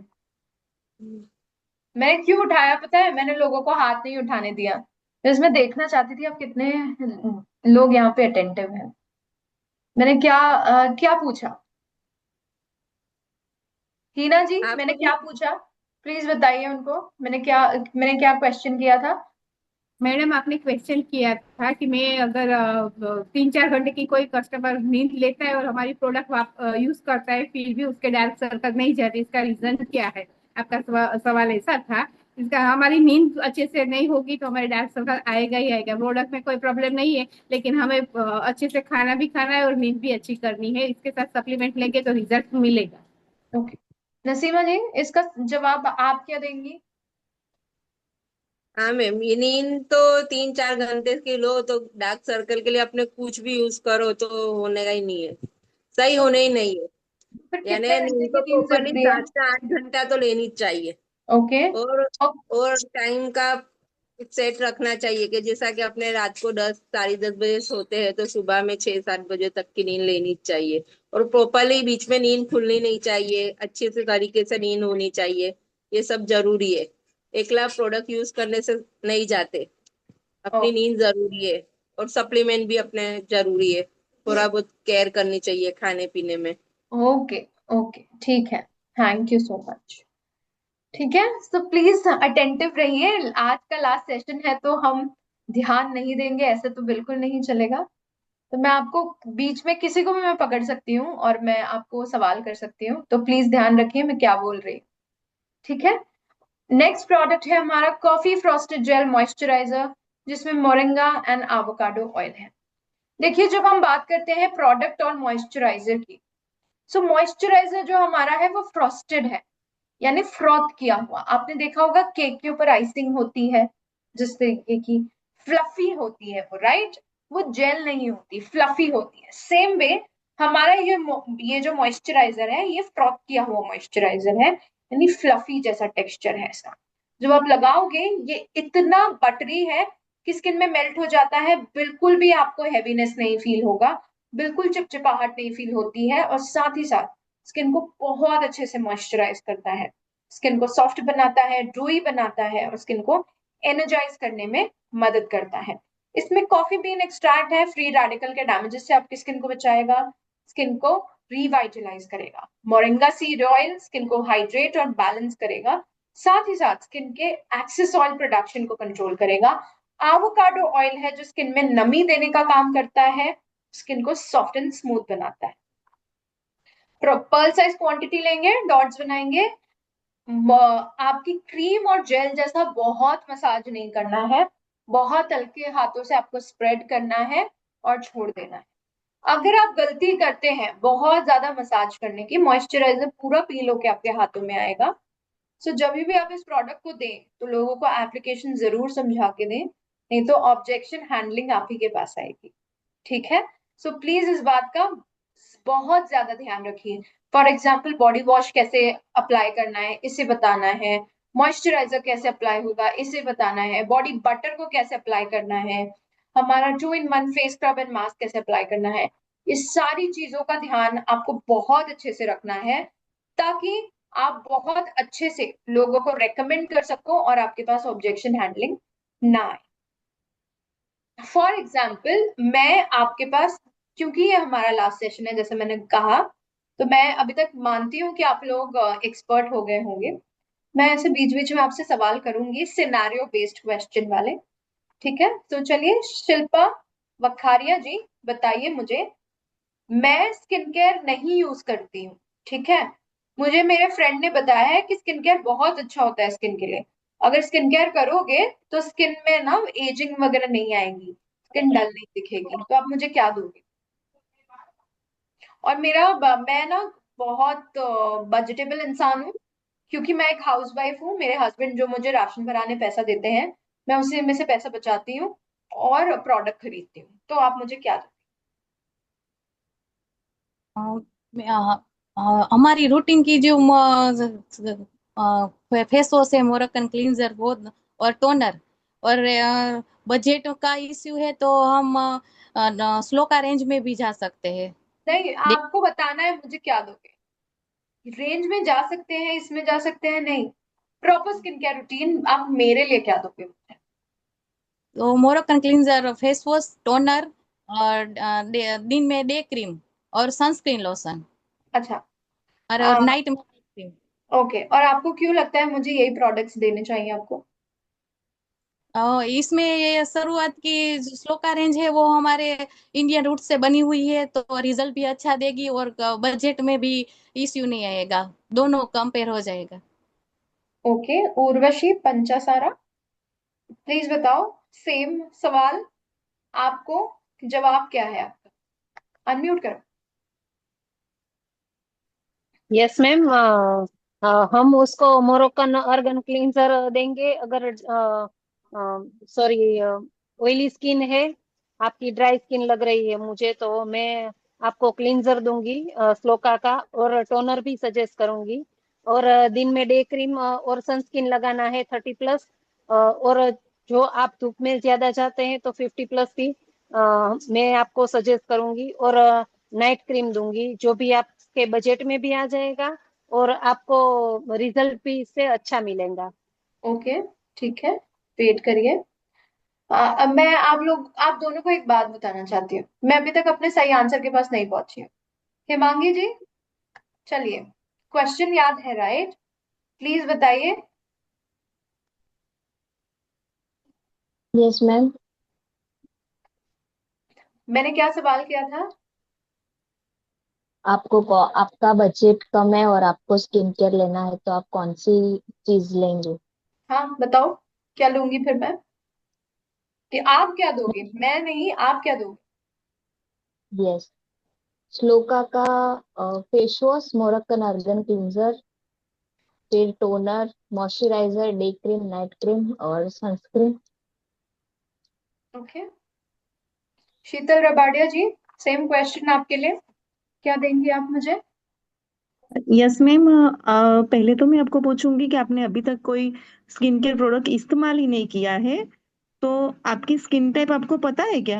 मैंने क्यों उठाया पता है? मैंने लोगों को हाथ नहीं उठाने दिया, बस मैं देखना चाहती थी आप कितने लोग यहाँ पे अटेंटिव हैं। मैंने क्या पूछा? हीना जी, मैंने आपने क्या पूछा? प्लीज बताइए उनको, मैंने क्या क्वेश्चन किया था? मैडम आपने क्वेश्चन किया था कि मैं अगर 3-4 घंटे की कोई कस्टमर नींद लेता है और हमारी प्रोडक्ट यूज करता है फिर भी उसके डार्क सर्कल नहीं जाते, इसका रीजन क्या है? आपका सवाल ऐसा था। इसका हमारी नींद अच्छे से नहीं होगी तो हमारे डार्क सर्कल आएगा ही आएगा। प्रोडक्ट में कोई प्रॉब्लम नहीं है, लेकिन हमें अच्छे से खाना भी खाना है और नींद भी अच्छी करनी है। इसके साथ सप्लीमेंट लेंगे तो रिजल्ट मिलेगा। ओके, नसीमा जी, इसका जवाब आप क्या देंगी? हाँ मैम, ये नींद तो 3-4 घंटे की लो तो डार्क सर्कल के लिए अपने कुछ भी यूज करो तो होने का ही नहीं है, सही तो होने ही नहीं है। फिर यानी कितने घंटे नींद की तो नींद प्रॉपरली जरूरी है? 7 से 8 घंटा तो लेनी चाहिए। ओके। और और टाइम का सेट रखना चाहिए कि जैसा कि अपने रात को 10, 10:30 बजे सोते हैं तो सुबह में 6-7 बजे तक की नींद लेनी चाहिए। और प्रॉपरली बीच में नींद खुलनी नहीं चाहिए, अच्छे से तरीके से नींद होनी चाहिए। ये सब जरूरी है, एकला प्रोडक्ट यूज करने से नहीं जाते। अपनी नींद जरूरी है और सप्लीमेंट भी अपने जरूरी है। थोड़ा बहुत केयर करनी चाहिए खाने पीने में। ओके ओके, ठीक है, थैंक यू सो मच। ठीक है, सो प्लीज अटेंटिव रहिए, आज का लास्ट सेशन है तो हम ध्यान नहीं देंगे ऐसे तो बिल्कुल नहीं चलेगा। तो मैं आपको बीच में किसी को भी मैं पकड़ सकती हूँ और मैं आपको सवाल कर सकती हूँ, तो प्लीज ध्यान रखिए मैं क्या बोल रही हूँ। ठीक है, नेक्स्ट प्रोडक्ट है हमारा कॉफी फ्रॉस्टेड जेल मॉइस्चराइजर, जिसमें मोरिंगा एंड एवोकाडो ऑयल है। देखिए, जब हम बात करते हैं प्रोडक्ट और मॉइस्चराइजर की, सो मॉइस्चराइजर जो हमारा है वो फ्रॉस्टेड है, यानी फ्रॉथ किया हुआ। आपने देखा होगा केक के ऊपर आइसिंग होती है जिस तरीके की, फ्लफी होती है वो, राइट? वो जेल नहीं होती, फ्लफी होती है। सेम वे हमारा ये जो मॉइस्चराइजर है ये फ्रॉथ किया हुआ मॉइस्चराइजर है, यानी फ्लफी जैसा टेक्सचर है इसका। जब आप लगाओगे ये इतना बटरी है कि स्किन में मेल्ट हो जाता है, बिल्कुल भी आपको हैवीनेस नहीं फील होगा, बिल्कुल चिपचिपाहट नहीं फील होती है, और साथ ही साथ स्किन को बहुत अच्छे से मॉइस्चराइज करता है, स्किन को सॉफ्ट बनाता है, ड्रूई बनाता है, और स्किन को एनर्जाइज करने में मदद करता है। इसमें कॉफी बीन एक्सट्रैक्ट है, फ्री रेडिकल के डैमेजेस से आपकी स्किन को बचाएगा, स्किन को रिवाइटलाइज करेगा। मोरिंगा सीड ऑयल स्किन को हाइड्रेट और बैलेंस करेगा, साथ ही साथ स्किन के एक्सेस ऑयल प्रोडक्शन को कंट्रोल करेगा। एवोकाडो ऑयल है जो स्किन में नमी देने का काम करता है, स्किन को सॉफ्ट एंड स्मूथ बनाता है। पर्ल साइज क्वांटिटी लेंगे, डॉट्स बनाएंगे। आपकी क्रीम और जेल जैसा बहुत मसाज नहीं करना है, बहुत हल्के हाथों से आपको स्प्रेड करना है और छोड़ देना है। अगर आप गलती करते हैं बहुत ज्यादा मसाज करने की, मॉइस्चराइजर पूरा पील होके आपके हाथों में आएगा। सो जब भी आप इस प्रोडक्ट को दें तो लोगों को एप्लीकेशन जरूर समझा के दें, नहीं तो ऑब्जेक्शन हैंडलिंग आप ही के पास आएगी। ठीक है, सो प्लीज इस बात का बहुत ज्यादा ध्यान रखिए। फॉर एग्जाम्पल, बॉडी वॉश कैसे अप्लाई करना है इसे बताना है, मॉइस्चराइजर कैसे अप्लाई होगा इसे बताना है, बॉडी बटर को कैसे अप्लाई करना है, हमारा 2 in 1 face scrub and mask कैसे अप्लाई करना है। इस सारी चीजों का ध्यान आपको बहुत अच्छे से रखना है, ताकि आप बहुत अच्छे से लोगों को रेकमेंड कर सको और आपके पास ऑब्जेक्शन हैंडलिंग ना आए। फॉर एग्जाम्पल, मैं आपके पास, क्योंकि ये हमारा लास्ट सेशन है जैसे मैंने कहा, तो मैं अभी तक मानती हूँ कि आप लोग एक्सपर्ट हो गए होंगे। मैं ऐसे बीच बीच में आपसे सवाल करूंगी, सिनेरियो बेस्ड क्वेश्चन वाले। ठीक है, तो चलिए शिल्पा वखारिया जी बताइए मुझे। मैं स्किन केयर नहीं यूज करती हूँ, ठीक है। मुझे मेरे फ्रेंड ने बताया है कि स्किन केयर बहुत अच्छा होता है स्किन के लिए। अगर स्किन केयर करोगे तो स्किन में ना एजिंग वगैरह नहीं आएगी, स्किन डल नहीं दिखेगी। तो आप मुझे क्या दोगे? और मैं ना बहुत बजटेबल इंसान हूँ, क्योंकि मैं एक हाउसवाइफ हूँ। मेरे हस्बैंड जो मुझे राशन भराने पैसा देते हैं, मैं उसी में से पैसा बचाती हूँ और प्रोडक्ट खरीदती हूँ। तो आप मुझे क्या दोगे? अ, हमारी रूटीन की जो फेस वॉश है, मोरक्कन क्लींजर वो, और टोनर, और बजट का इश्यू है तो हम स्लो का रेंज में भी जा सकते हैं। नहीं, आपको बताना है मुझे क्या दोगे। रेंज में जा सकते हैं, इसमें जा सकते हैं, नहीं। प्रॉपर स्किन केयर रूटीन आप मेरे लिए क्या दोगे मुझे? तो Moroccan cleanser, face wash, toner, और दिन में डे क्रीम, और सनस्क्रीन लोशन, अच्छा। और नाइट में क्रीम। ओके, और आपको क्यों लगता है मुझे यही प्रोडक्ट्स देने चाहिए आपको? इसमें ये शुरुआत की जो स्लोका रेंज है वो हमारे इंडियन रूट से बनी हुई है, तो रिजल्ट भी अच्छा देगी, और बजट में भी इश्यू नहीं आएगा, दोनों कंपेयर हो जाएगा। ओके, उर्वशी पंचासारा प्लीज बताओ। सेम सवाल आपको, जवाब क्या है आपका? अनम्यूट करो। यस मैम, हम उसको मोरक्कन अर्गन क्लींजर देंगे। अगर सॉरी, ऑयली स्किन है, आपकी ड्राई स्किन लग रही है मुझे, तो मैं आपको क्लींजर दूंगी स्लोका का, और टोनर भी सजेस्ट करूंगी। और दिन में डे क्रीम और सनस्क्रीन लगाना है 30+। और जो आप धूप में ज्यादा जाते हैं तो 50+ भी मैं आपको सजेस्ट करूंगी। और नाइट क्रीम दूंगी, जो भी आपके बजट में भी आ जाएगा, और आपको रिजल्ट भी इससे अच्छा मिलेगा। ओके, ठीक है, वेट करिए। अब मैं आप दोनों को एक बात बताना चाहती हूँ। मैं अभी तक अपने सही आंसर के पास नहीं पहुंची हूँ। हिमांगी जी, चलिए, क्वेश्चन याद है राइट? प्लीज बताइए। Yes ma'am. मैंने क्या सवाल किया था? आपका बजट कम है और आपको स्किन केयर लेना है, तो आप कौन सी चीज लेंगे? हाँ बताओ, क्या लूंगी फिर मैं? कि आप क्या दोगे, मैं नहीं, आप क्या दोगे? यस, स्लोका का face wash, Moroccan argan cleanser, फिर toner, moisturiser, day cream, night cream और sunscreen. Okay, Sheetal Rabadia ji, same question आपके लिए। क्या देंगी आप मुझे? यस मैम, पहले तो मैं आपको पूछूंगी कि आपने अभी तक कोई स्किन केयर प्रोडक्ट इस्तेमाल ही नहीं किया है, तो आपकी स्किन टाइप आपको पता है क्या?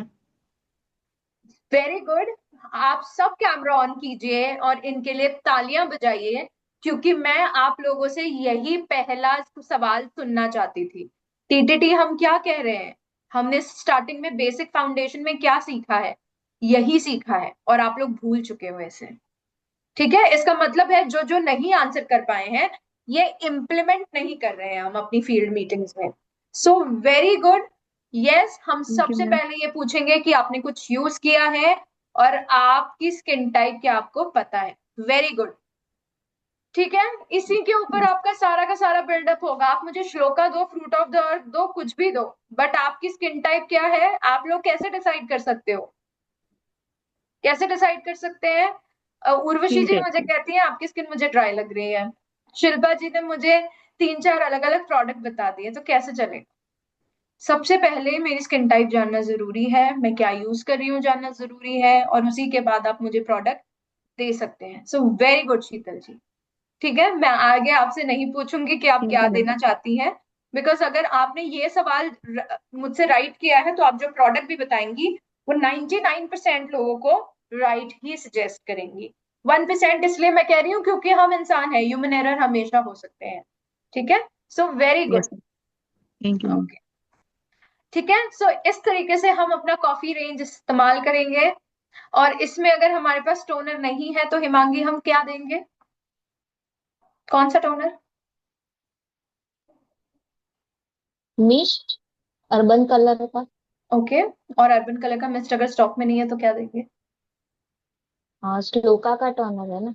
Very good. आप सब कैमरा ऑन कीजिए और इनके लिए तालियां बजाइए, क्योंकि मैं आप लोगों से यही पहला सवाल सुनना चाहती थी। टीटीटी हम क्या कह रहे हैं? हमने स्टार्टिंग में बेसिक फाउंडेशन में क्या सीखा है? यही सीखा है, और आप लोग भूल चुके हो इसे। ठीक है, इसका मतलब है जो जो नहीं आंसर कर पाए हैं, ये इम्प्लीमेंट नहीं कर रहे हैं हम अपनी फील्ड मीटिंग्स में। So very good. यस, हम थैंक यू सबसे मैम। पहले ये पूछेंगे कि आपने कुछ यूज किया है और आपकी स्किन टाइप क्या आपको पता है। Very good. ठीक है, इसी के ऊपर आपका सारा का सारा बिल्डअप होगा। आप मुझे श्लोका दो, फ्रूट ऑफ द अर्थ दो, कुछ भी दो, बट आपकी स्किन टाइप क्या है आप लोग कैसे डिसाइड कर सकते हो? कैसे डिसाइड कर सकते हैं? उर्वशी स्किन जी टाइप मुझे से। कहती है आपकी स्किन मुझे ड्राई लग रही है। शिल्पा जी ने मुझे 3-4 अलग अलग प्रोडक्ट बता दिए, तो कैसे चलेगा? सबसे पहले मेरी स्किन टाइप जानना जरूरी है, मैं क्या यूज कर रही हूँ जानना जरूरी है, और उसी के बाद आप मुझे प्रोडक्ट दे सकते हैं। सो वेरी गुड शीतल जी। ठीक है, मैं आगे आपसे नहीं पूछूंगी कि आप थैंक क्या यू मैम। देना चाहती हैं, बिकॉज अगर आपने ये सवाल मुझसे राइट किया है तो आप जो प्रोडक्ट भी बताएंगी वो 99% लोगों को राइट ही सजेस्ट करेंगी। 1% इसलिए मैं कह रही हूँ क्योंकि हम इंसान है, ह्यूमन एरर हमेशा हो सकते हैं। ठीक है, so very good. Yes, thank you ma'am. Okay, ठीक है। सो इस तरीके से हम अपना कॉफी रेंज इस्तेमाल करेंगे। और इसमें अगर हमारे पास टोनर नहीं है तो हिमांगी हम क्या देंगे? कौन सा टोनर? मिस्ट अर्बन कलर का। ओके, और अर्बन कलर का मिस्ट अगर स्टॉक में नहीं है तो क्या देंगे? हाँ, स्लोका का टोनर है ना।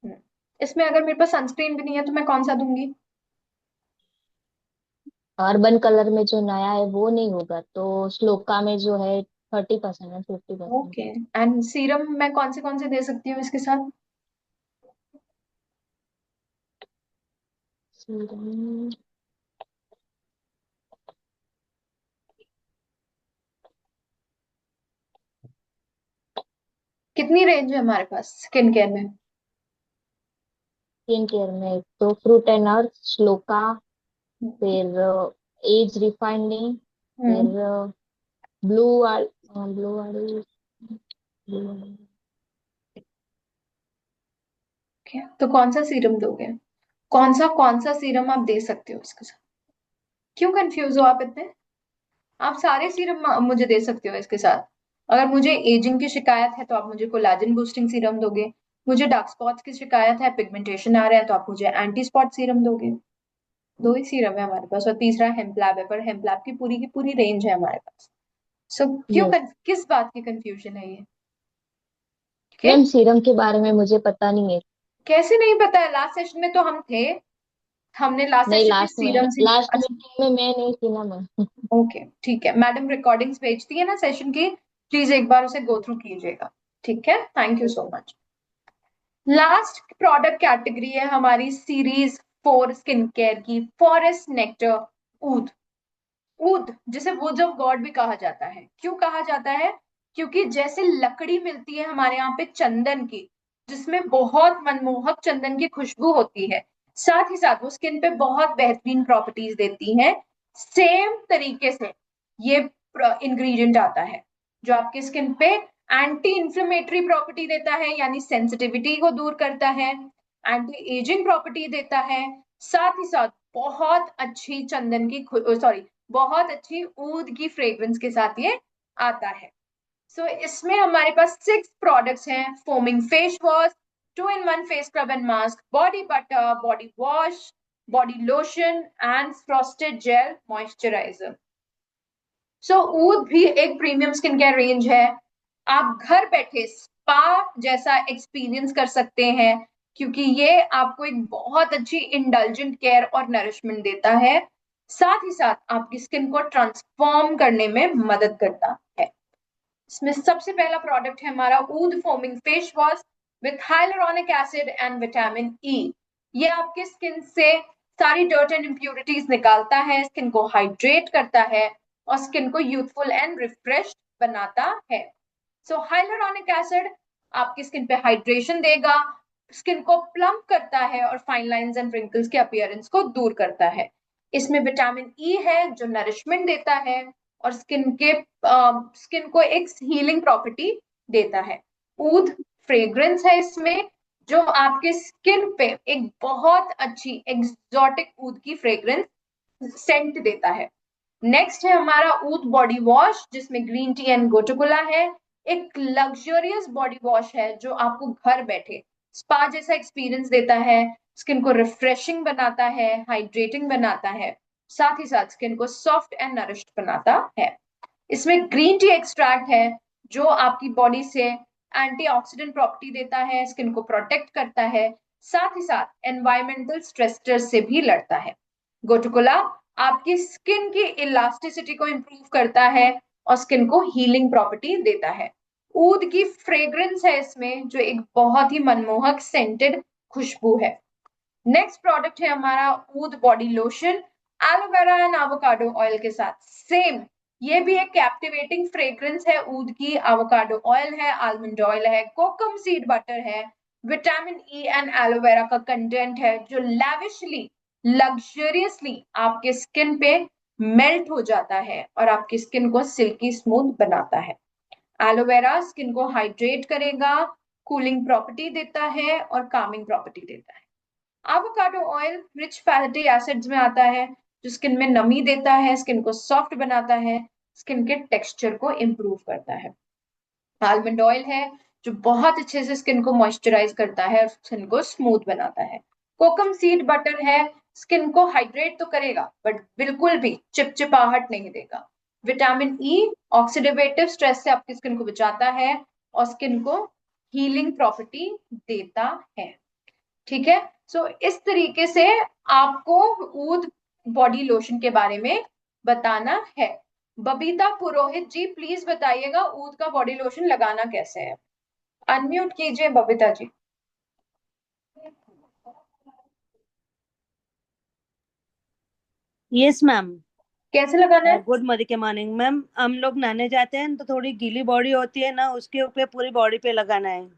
हम्म, इसमें अगर मेरे पास सनस्क्रीन भी नहीं है तो मैं कौन सा दूंगी? अर्बन कलर में जो नया है वो नहीं होगा, तो श्लोका में जो है 30% है, 50%। ओके, एंड सीरम मैं कौन से दे सकती हूँ इसके साथ? सीरम कितनी रेंज है हमारे पास स्किन केयर में? स्किन केयर में तो फ्रूट एंड अर्थ, श्लोका, फिर एज रिफाइनिंग, फिर हम्म, ब्लू ब्लू वाली blue वाली। ओके, तो कौन सा सीरम दोगे? कौन सा सीरम आप दे सकते हो इसके साथ? क्यों कंफ्यूज हो आप इतने? आप सारे सीरम मुझे दे सकते हो इसके साथ। अगर मुझे एजिंग की शिकायत है तो आप मुझे कोलाजन बूस्टिंग सीरम दोगे। मुझे डार्क स्पॉट्स की शिकायत है, पिगमेंटेशन आ रहा है, तो आप मुझे एंटी स्पॉट सीरम दोगे। दो ही सीरम है हमारे पास, और तीसरा हेम्पलैब है, पर हेम्पलैब की पूरी रेंज है हमारे पास। सो यस किस बात की कंफ्यूजन है ये? ओके, मैम, सीरम के बारे में मुझे पता नहीं है। कैसे नहीं पता है? लास्ट सेशन में तो हम थे, हमने लास्ट नहीं, सेशन में सीरम से। लास्ट अच्छा, मीटिंग में मैं नहीं थी ना मैम। ओके ठीक है, मैडम रिकॉर्डिंग्स भेजती है ना सेशन की, प्लीज एक बार उसे गो थ्रू कीजिएगा। ठीक है, thank you so much. Last product category है हमारी सीरीज 4 स्किन केयर की, फॉरेस्ट नेक्टर ऊद। ऊद जिसे वुड ऑफ गॉड भी कहा जाता है, क्यों कहा जाता है? क्योंकि जैसे लकड़ी मिलती है हमारे यहाँ पे चंदन की, जिसमें बहुत मनमोहक चंदन की खुशबू होती है, साथ ही साथ वो स्किन पे बहुत बेहतरीन प्रॉपर्टीज देती हैं, सेम तरीके से ये इंग्रेडिएंट आता है जो आपके स्किन पे एंटी इंफ्लेमेटरी प्रॉपर्टी देता है, यानी सेंसिटिविटी को दूर करता है, एंटी एजिंग प्रॉपर्टी देता है, साथ ही साथ बहुत अच्छी चंदन की सॉरी बहुत अच्छी ऊद की फ्रेग्रेंस के साथ ये आता है। सो इसमें हमारे पास 6 प्रोडक्ट्स हैं: foaming face wash, 2 in 1 face scrub and mask, body butter, body wash, body lotion and frosted gel moisturizer. So ऊद भी एक प्रीमियम स्किन केयर रेंज है। आप घर बैठे स्पा जैसा एक्सपीरियंस कर सकते हैं, क्योंकि ये आपको एक बहुत अच्छी इंडल्जेंट केयर और नरिशमेंट देता है, साथ ही साथ आपकी स्किन को ट्रांसफॉर्म करने में मदद करता है। इसमें सबसे पहला प्रोडक्ट है हमारा ऊद foaming face wash with hyaluronic acid and vitamin E. ये आपके स्किन से सारी डर्ट एंड इम्प्यूरिटीज निकालता है, स्किन को हाइड्रेट करता है और स्किन को यूथफुल एंड रिफ्रेश बनाता है। सो हाइलुरोनिक एसिड आपकी स्किन पे हाइड्रेशन देगा, स्किन को प्लम्प करता है और फाइन लाइंस एंड रिंकल्स के अपीयरेंस को दूर करता है। इसमें विटामिन ई है जो नरिशमेंट देता है और स्किन को एक हीलिंग प्रॉपर्टी देता है। ऊद फ्रेग्रेंस है इसमें, जो आपके स्किन पे एक बहुत अच्छी एक्सोटिक ऊद की फ्रेग्रेंस सेंट देता है। नेक्स्ट है हमारा ऊद बॉडी वॉश, जिसमें ग्रीन टी एंड गोटुकोला है। एक लग्जरियस बॉडी वॉश है जो आपको घर बैठे स्पा जैसा एक्सपीरियंस देता है, स्किन को रिफ्रेशिंग बनाता है, हाइड्रेटिंग बनाता है, साथ ही साथ स्किन को सॉफ्ट एंड नरिश्ड बनाता है। इसमें ग्रीन टी एक्सट्रैक्ट है जो आपकी बॉडी से एंटीऑक्सीडेंट प्रॉपर्टी देता है, स्किन को प्रोटेक्ट करता है, साथ ही साथ एनवायरमेंटल स्ट्रेसर्स से भी लड़ता है। गोटुकोला आपकी स्किन की इलास्टिसिटी को इंप्रूव करता है और स्किन को हीलिंग प्रॉपर्टी देता है। ऊद की फ्रेग्रेंस है इसमें जो एक बहुत ही मनमोहक सेंटेड खुशबू है। नेक्स्ट प्रोडक्ट है हमारा ऊद body lotion, aloe vera and avocado oil के साथ। सेम ये भी एक कैप्टिवेटिंग फ्रेग्रेंस है ऊद की, एवोकाडो ऑयल है, आलमंड ऑयल है, कोकम सीड बटर है, विटामिन ई एंड एलोवेरा का कंटेंट है जो लैविशली लग्जरियसली आपके स्किन पे मेल्ट हो जाता है और आपकी स्किन को सिल्की स्मूथ बनाता है। एलोवेरा स्किन को हाइड्रेट करेगा, कूलिंग प्रॉपर्टी देता है और कामिंग प्रॉपर्टी देता है। Avocado oil rich fatty acids में आता है जो स्किन में नमी देता है, स्किन को सॉफ्ट बनाता है, स्किन के टेक्सचर को इंप्रूव करता है। आलमंड ऑयल है जो बहुत अच्छे से स्किन को मॉइस्चराइज करता है और स्किन को स्मूथ बनाता है। कोकम सीड बटर है, स्किन को हाइड्रेट तो करेगा बट बिल्कुल भी चिपचिपाहट नहीं देगा। विटामिन ई ऑक्सीडेटिव स्ट्रेस से आपकी स्किन को बचाता है और स्किन को हीलिंग प्रॉपर्टी देता है। ठीक है, सो इस तरीके से आपको ऊद बॉडी लोशन के बारे में बताना है। बबीता पुरोहित जी प्लीज बताइएगा ऊद का बॉडी लोशन लगाना कैसे है। अनम्यूट कीजिए बबीता जी। Yes ma'am. कैसे लगाना है? गुड मॉर्निंग के मॉर्निंग मैम। हम लोग नहाने जाते हैं तो थोड़ी गीली बॉडी होती है ना, उसके ऊपर पूरी बॉडी पे लगाना है।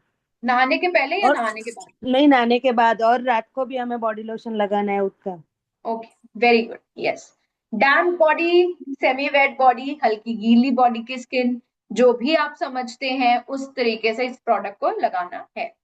नहाने के पहले या और नहाने के बाद? नहीं, नहाने के बाद, और रात को भी हमें बॉडी लोशन लगाना है उसका। Okay, very good, yes. Damp body, semi wet body, हल्की गीली बॉडी की स्किन, जो भी आप समझते हैं उस तरीके से इस प्रोडक्ट को लगाना है।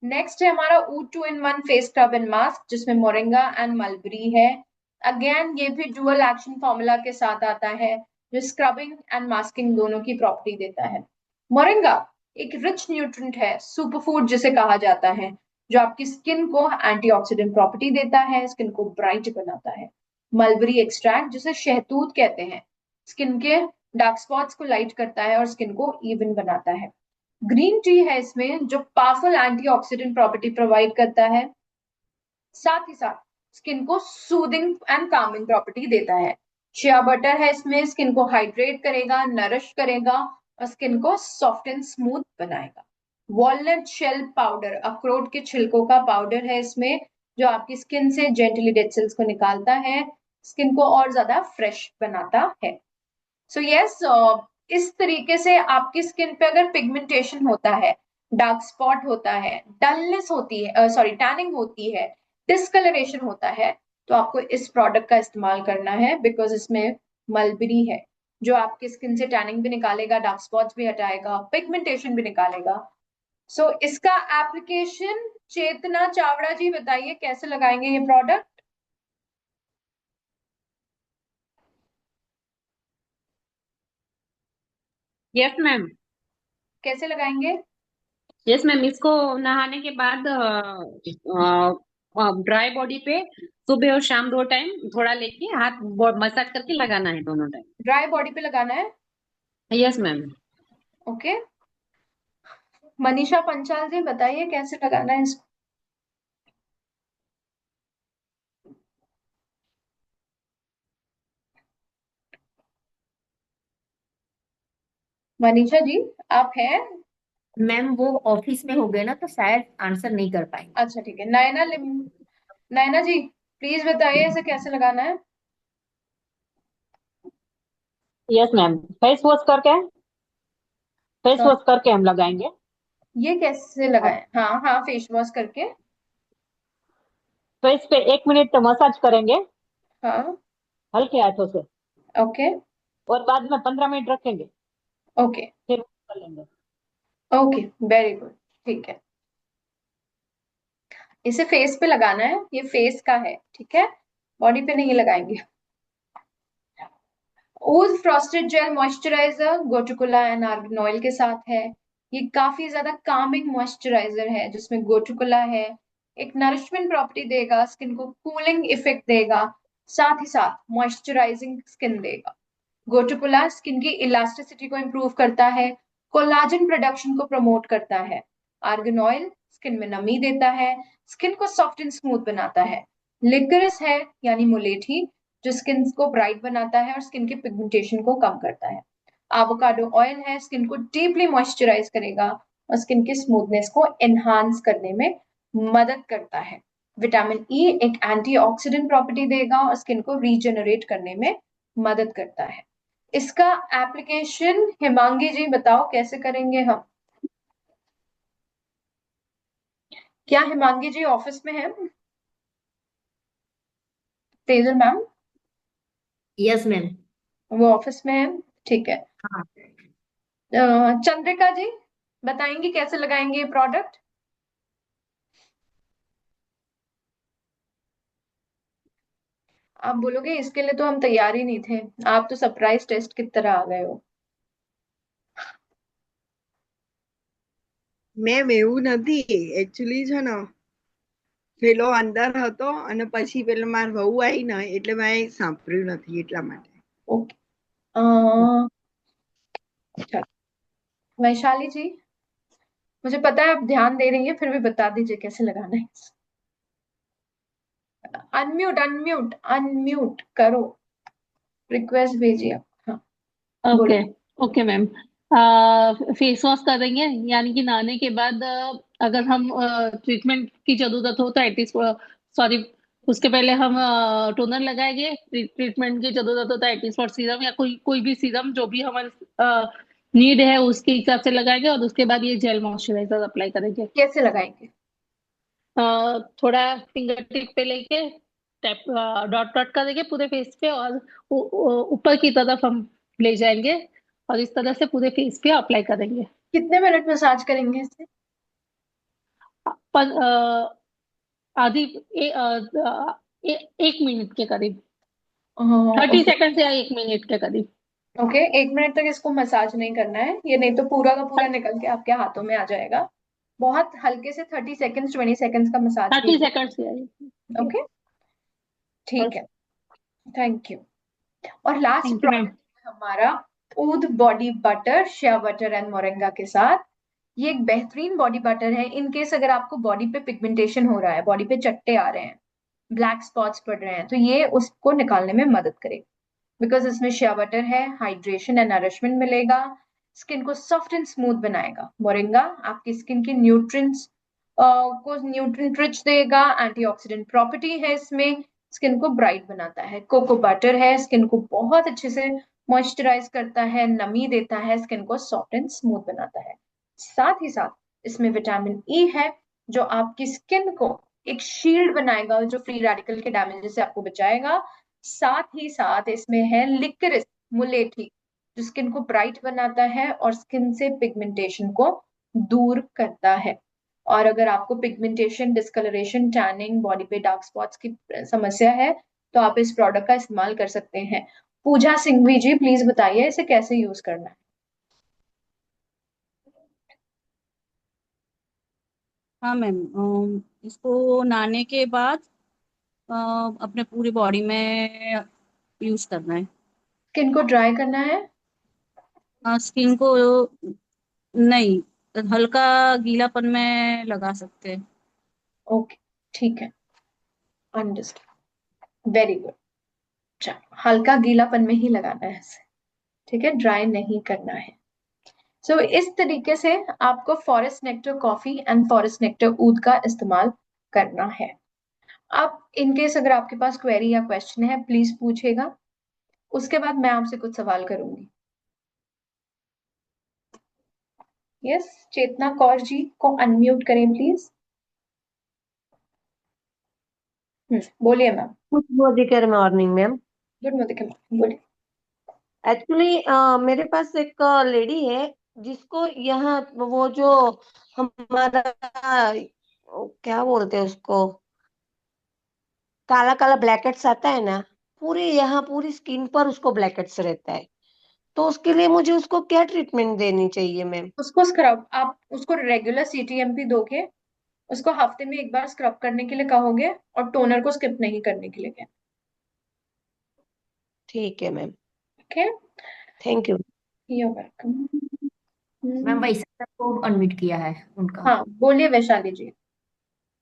नेक्स्ट है हमारा ऊड 2-in-1 face scrub and mask, जिसमें मोरिंगा एंड मलबरी है। अगेन ये भी डुअल एक्शन फॉर्मूला के साथ आता है, जो स्क्रबिंग एंड मास्किंग दोनों की प्रॉपर्टी देता है। मोरिंगा एक रिच न्यूट्रिएंट है, सुपरफूड जिसे कहा जाता है, जो आपकी स्किन को एंटीऑक्सीडेंट प्रॉपर्टी देता है, स्किन को ब्राइट बनाता है। मलबरी एक्सट्रैक्ट, जिसे शहतूत कहते हैं, स्किन के डार्क स्पॉट्स को लाइट करता है और स्किन को इवन बनाता है। ग्रीन टी है इसमें, जो पावरफुल एंटीऑक्सीडेंट प्रॉपर्टी प्रोवाइड करता है, साथ ही साथ स्किन को सूदिंग एंड कामिंग प्रॉपर्टी देता है। शिया बटर है इसमें, स्किन को हाइड्रेट करेगा, नरिश करेगा और स्किन को सॉफ्ट एंड स्मूथ बनाएगा। वॉलनट शेल पाउडर, अखरोट के छिलकों का पाउडर है इसमें, जो आपकी स्किन से जेंटली डेड सेल्स को निकालता है, स्किन को और ज्यादा फ्रेश बनाता है। सो यस, इस तरीके से आपकी स्किन पे अगर पिगमेंटेशन होता है, डार्क स्पॉट होता है, डलनेस होती है, सॉरी टैनिंग होती है, डिस्कलरेशन होता है, तो आपको इस प्रोडक्ट का इस्तेमाल करना है, बिकॉज इसमें मलबरी है, जो आपकी स्किन से टैनिंग भी निकालेगा, डार्क स्पॉट्स भी हटाएगा, पिगमेंटेशन भी निकालेगा। सो इसका एप्लीकेशन चेतना चावड़ा जी बताइए कैसे लगाएंगे ये प्रोडक्ट। Yes ma'am. कैसे लगाएंगे? यस मैम, इसको नहाने के बाद ड्राई बॉडी पे सुबह और शाम 2 टाइम थोड़ा लेके हाथ मसाज करके लगाना है, दोनों टाइम। ड्राई बॉडी पे लगाना है? Yes ma'am. Okay, Manisha Panchal ji बताइए कैसे लगाना है इसको। मनीषा जी आप हैं? मैम वो ऑफिस में हो गए ना, तो शायद आंसर नहीं कर पाएंगे। अच्छा ठीक है, नैना जी प्लीज बताइए इसे कैसे लगाना है। यस मैम, फेस वॉश करके हम लगाएंगे। ये कैसे लगाएं? हाँ हाँ, फेस वॉश करके। फेस पे 1 मिनट तो मसाज करेंगे हाँ हल्के हाथों से, ओके और बाद में 15 मिनट रखेंगे, ओके फिर कर लेंगे। ओके, वेरी गुड, ठीक है। इसे फेस पे लगाना है, ये फेस का है, ठीक है, बॉडी पे नहीं लगाएंगे। ओज फ्रॉस्टेड जेल मॉइस्चराइजर गोटुकोला एंड आर्गन ऑयल के साथ है। ये काफी ज्यादा कामिंग मॉइस्चराइजर है, जिसमें गोटुकोला है, एक नरिशमेंट प्रॉपर्टी देगा, स्किन को कूलिंग इफेक्ट देगा, साथ ही साथ मॉइस्चराइजिंग स्किन देगा। गोटुकोला स्किन की इलास्टिसिटी को इंप्रूव करता है, कोलाजन प्रोडक्शन को प्रमोट करता है। आर्गन ऑयल स्किन में नमी देता है, स्किन को सॉफ्ट एंड स्मूथ बनाता है। लिकरिस है यानी मुलेठी, जो स्किन को ब्राइट बनाता है और स्किन के पिगमेंटेशन को कम करता है। एवोकाडो ऑयल है, स्किन को डीपली मॉइस्चराइज करेगा और स्किन की स्मूथनेस को एनहांस करने में मदद करता है। विटामिन ई एक एंटीऑक्सीडेंट प्रॉपर्टी देगा और स्किन को रीजनरेट करने में मदद करता है। इसका एप्लीकेशन हिमांगी जी बताओ कैसे करेंगे हम। क्या हिमांगी जी ऑफिस में है? तेजल मैम? Yes ma'am. वो ऑफिस में है, ठीक है। हाँ। चंद्रिका जी बताएंगी कैसे लगाएंगे ये प्रोडक्ट। आप बोलोगे इसके लिए तो हम तैयार ही नहीं थे, आप तो सरप्राइज टेस्ट की तरह आ गए हो। મેમ એવું નથી, એકચ્યુઅલી છે ને પેલો અંદર હતો અને પછી પેલો માર વહુ આવી ને એટલે મેં સાંભળ્યું નથી એટલા માટે. ओके चलो वैशाली जी, मुझे पता है आप ध्यान दे रही हैं, फिर भी बता दीजिए कैसे लगाना है। अनम्यूट अनम्यूट अनम्यूट करो, रिक्वेस्ट भेजिए आप। हाँ ओके बोलो। Okay ma'am. फेस वॉश करेंगे, यानी कि नहाने के बाद अगर हम ट्रीटमेंट की जरूरत हो तो एटलीस्ट, सॉरी, उसके पहले हम टोनर लगाएंगे। ट्रीटमेंट की जरूरत हो तो एटलीस्ट फॉर सीरम या कोई कोई भी सीरम जो भी हमारे नीड है उसके हिसाब से लगाएंगे, और उसके बाद ये जेल मॉइस्चराइजर अप्लाई करेंगे। कैसे लगाएंगे? थोड़ा फिंगर टिप पे लेके टैप डॉट डॉट करेंगे पूरे फेस पे, और ऊपर की तरफ हम ले जाएंगे और इस तरह से पूरे फेस पे अप्लाई करेंगे। कितने मिनट मसाज करेंगे इसे? पर आधी एक मिनट के करीब, 30 सेकंड या 1 मिनट के करीब। ओके 1 मिनट तक इसको मसाज नहीं करना है, ये नहीं तो पूरा का पूरा निकल के आपके हाथों में आ जाएगा। बहुत हल्के से 30 सेकंड्स 20 सेकंड्स का मसाज 30 सेकंड से। ओके ठीक है, थैंक यू। और last thank you ma'am. Product हमारा ऊद body butter, shea butter and moringa के साथ। ये एक बेहतरीन बॉडी बटर है इन केस अगर आपको बॉडी पे पिगमेंटेशन हो रहा है, बॉडी पे चट्टे आ रहे हैं, ब्लैक स्पॉट्स पड़ रहे हैं, तो ये उसको निकालने में मदद करेगा। बिकॉज इसमें शिया बटर है, हाइड्रेशन एंड नरिशमेंट मिलेगा, स्किन को सॉफ्ट एंड स्मूथ बनाएगा। मोरिंगा आपकी स्किन की न्यूट्रिएंट्स को न्यूट्रिएंट रिच देगा, एंटीऑक्सीडेंट प्रॉपर्टी है इसमें, स्किन को ब्राइट बनाता है। कोको बटर है, स्किन को बहुत अच्छे से मॉइस्चराइज करता है, नमी देता है, स्किन को सॉफ्ट एंड स्मूथ बनाता है। साथ ही साथ इसमें विटामिन ई है जो आपकी स्किन को एक शील्ड बनाएगा, जो फ्री रेडिकल के डैमेज से आपको बचाएगा। साथ ही साथ इसमें है लिक्रिस, मुलेठी, जो स्किन को ब्राइट बनाता है और स्किन से पिगमेंटेशन को दूर करता है। और अगर आपको पिगमेंटेशन, डिस्कलरेशन, टैनिंग, बॉडी पे डार्क स्पॉट्स की समस्या है तो आप इस प्रोडक्ट का इस्तेमाल कर सकते हैं। पूजा सिंघवी जी प्लीज बताइए इसे कैसे यूज करना है। हाँ मैम, इसको नहाने के बाद अपने पूरी बॉडी में यूज करना है। स्किन को ड्राई करना है? स्किन को नहीं, हल्का गीलापन में लगा सकते हैं। ओके ठीक है, अंडरस्टैंड, वेरी गुड। चलो हल्का गीलापन में ही लगाना है इसे, ठीक है, ड्राई नहीं करना है। सो इस तरीके से आपको forest nectar coffee and forest nectar ऊद का इस्तेमाल करना है। अब इनकेस अगर आपके पास क्वेरी या क्वेश्चन है प्लीज पूछेगा, उसके बाद मैं आपसे कुछ सवाल करूंगी। यस, चेतना कौर जी को अनम्यूट करें प्लीज। बोलिए ma'am. Good morning morning ma'am. Good morning, बोलिए। एक्चुअली मेरे पास एक लेडी है जिसको यहाँ वो जो हमारा क्या बोलते हैं उसको, काला काला ब्लैकेट्स आता है ना, पूरे यहाँ पूरी स्किन पर उसको ब्लैकेट्स रहता है, तो उसके लिए मुझे उसको क्या ट्रीटमेंट देनी चाहिए मैम? उसको स्क्रब, आप उसको रेगुलर सीटीएमपी दोगे, उसको हफ्ते में एक बार स्क्रब करने के लिए कहोगे और टोनर को स्किप नहीं करने के लिए कहना। ठीक है ma'am, okay thank you. You welcome. Ma'am Vaishali को अनम्यूट किया है उनका। हाँ बोलिए वैशाली जी।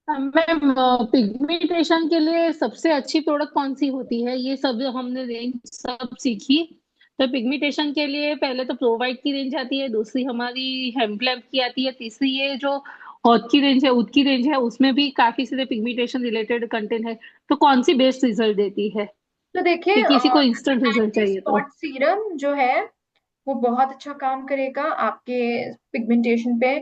मैम, पिगमेंटेशन के लिए सबसे अच्छी प्रोडक्ट कौन सी होती है? ये सब जो हमने रेंज सब सीखी, तो पिगमेंटेशन के लिए पहले तो प्रोवाइड की रेंज आती है, दूसरी हमारी हेम्पलैब की आती है, तीसरी ये जो हॉट की रेंज है, उद की रेंज है, उसमें भी काफी सारे पिगमेंटेशन रिलेटेड कंटेंट है। तो कौन सी बेस्ट रिजल्ट देती है? तो देखिए कि किसी को इंस्टेंट रिजल्ट चाहिए तो स्पॉट सीरम जो है वो बहुत अच्छा काम करेगा आपके पिगमेंटेशन पे।